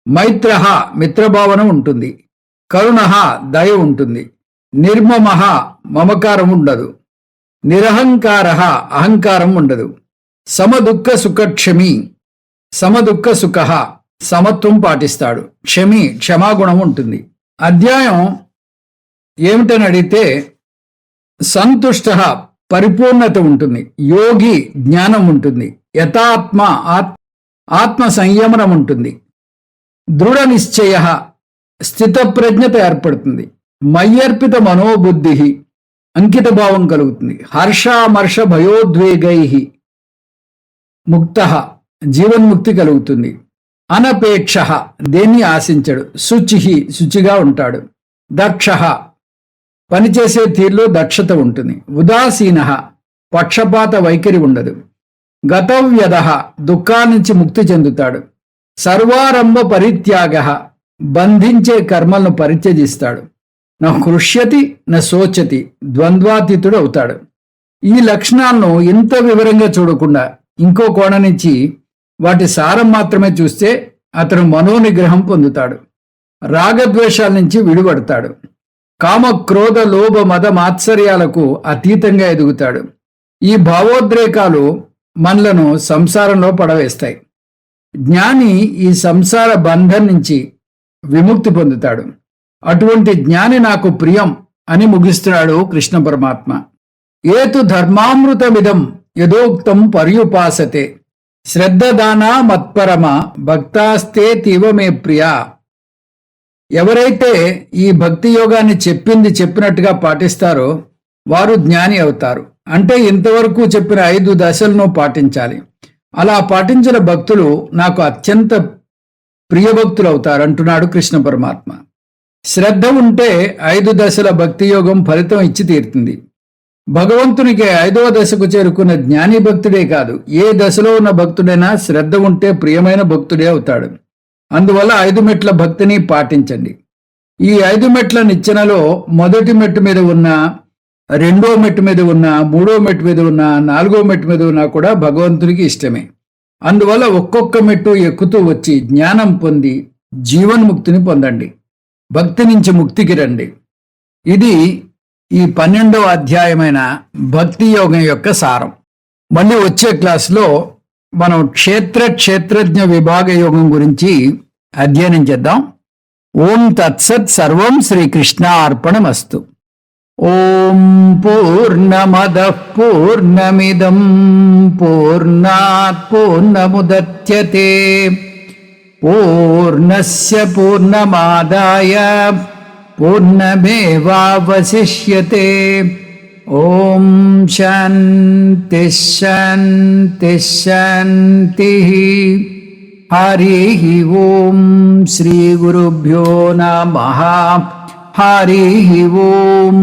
మైత్రః, మిత్రభావన ఉంటుంది. కరుణః, దయ ఉంటుంది. నిర్మమః, మమకారం ఉండదు. నిరహంకారః, అహంకారం ఉండదు. సమదుఃఖ సుఖక్షమి, సమదుఃఖ సుఖః, సమత్వం పాటిస్తాడు. క్షమి, క్షమాగుణం ఉంటుంది. అధ్యాయం ఏమిటని అడిగితే సంతుష్ట, పరిపూర్ణత ఉంటుంది. యోగి, జ్ఞానం ఉంటుంది. యథాత్మ, ఆత్మ సంయమనం ఉంటుంది. దృఢ నిశ్చయ, స్థితప్రజ్ఞత ఏర్పడుతుంది. మయ్యర్పిత మనోబుద్ధి, అంకిత భావం కలుగుతుంది. హర్షామర్ష భయోద్వేగై ముక్త, జీవన్ముక్తి కలుగుతుంది. అనపేక్ష, దేన్ని ఆశించడు. శుచి, శుచిగా ఉంటాడు. దక్ష, పనిచేసే తీరులో దక్షత ఉంటుంది. ఉదాసీన, పక్షపాత వైఖరి ఉండదు. గతవ్యద, దుఃఖాన్నించి ముక్తి చెందుతాడు. సర్వారంభ పరిత్యాగ, బంధించే కర్మలను పరిత్యజిస్తాడు. నా కృష్యతి నా శోచతి, ద్వంద్వాతీతుడు అవుతాడు. ఈ లక్షణాలను ఇంత వివరంగా చూడకుండా ఇంకో కోణం నుంచి వాటి సారం మాత్రమే చూస్తే అతను మనోనిగ్రహం పొందుతాడు. రాగద్వేషాల నుంచి విడిపడతాడు. కామ క్రోధ లోభ మద మాత్సర్యాలకు అతీతంగా ఎదుగుతాడు. ఈ భావోద్రేకాలు మనలను సంసారంలో పడవేస్తాయి. జ్ఞాని ఈ సంసార బంధం నుంచి విముక్తి పొందుతాడు. అటువంటి జ్ఞాని నాకు ప్రియం అని ముగిస్తున్నాడు కృష్ణ పరమాత్మ. ఏతు ధర్మామృతమిదం యథోక్తం పర్యుపాసతే శ్రద్ధదానా మత్పరమ భక్తాస్తే తీవ మే ప్రియా. ఎవరైతే ఈ భక్తి యోగాన్ని చెప్పినట్టుగా పాటిస్తారో వారు జ్ఞాని అవుతారు. అంటే ఇంతవరకు చెప్పిన 5 దశలను పాటించాలి. అలా పాటించిన భక్తులు నాకు అత్యంత ప్రియభక్తులు అవుతారు అంటున్నాడు కృష్ణ పరమాత్మ. శ్రద్ధ ఉంటే 5 దశల భక్తి యోగం ఫలితం ఇచ్చి తీరుతుంది. భగవంతునికి 5వ దశకు చేరుకున్న జ్ఞాని భక్తుడే కాదు, ఏ దశలో ఉన్న భక్తుడైనా శ్రద్ధ ఉంటే ప్రియమైన భక్తుడే అవుతాడు. అందువల్ల 5 మెట్ల భక్తిని పాటించండి. ఈ 5 మెట్ల నిచ్చెనలో మొదటి మెట్టు మీద ఉన్న, 2వ మెట్టు మీద ఉన్న, 3వ మెట్టు మీద ఉన్న, 4వ మెట్టు మీద ఉన్నా కూడా భగవంతునికి ఇష్టమే. అందువల్ల ఒక్కొక్క మెట్టు ఎక్కుతూ వచ్చి జ్ఞానం పొంది జీవన్ముక్తిని పొందండి. భక్తి నుంచి ముక్తికి రండి. ఇది ఈ 12వ అధ్యాయమైన భక్తి యోగం యొక్క సారం. మళ్ళీ వచ్చే క్లాసులో మనం క్షేత్రజ్ఞ విభాగ యోగం గురించి అధ్యయనం చేద్దాం. ఓం తత్సత్. సర్వం శ్రీకృష్ణ అర్పణమస్తు. ఓం పూర్ణమదః పూర్ణమిదం పూర్ణాత్ పూర్ణముదచ్యతే పూర్ణస్య పూర్ణమాదాయ పూర్ణమేవావశిష్యతే. ఓం శాంతి శాంతి శాంతి. హరి ఓం. శ్రీ గురుభ్యో నమః. హరి ఓం.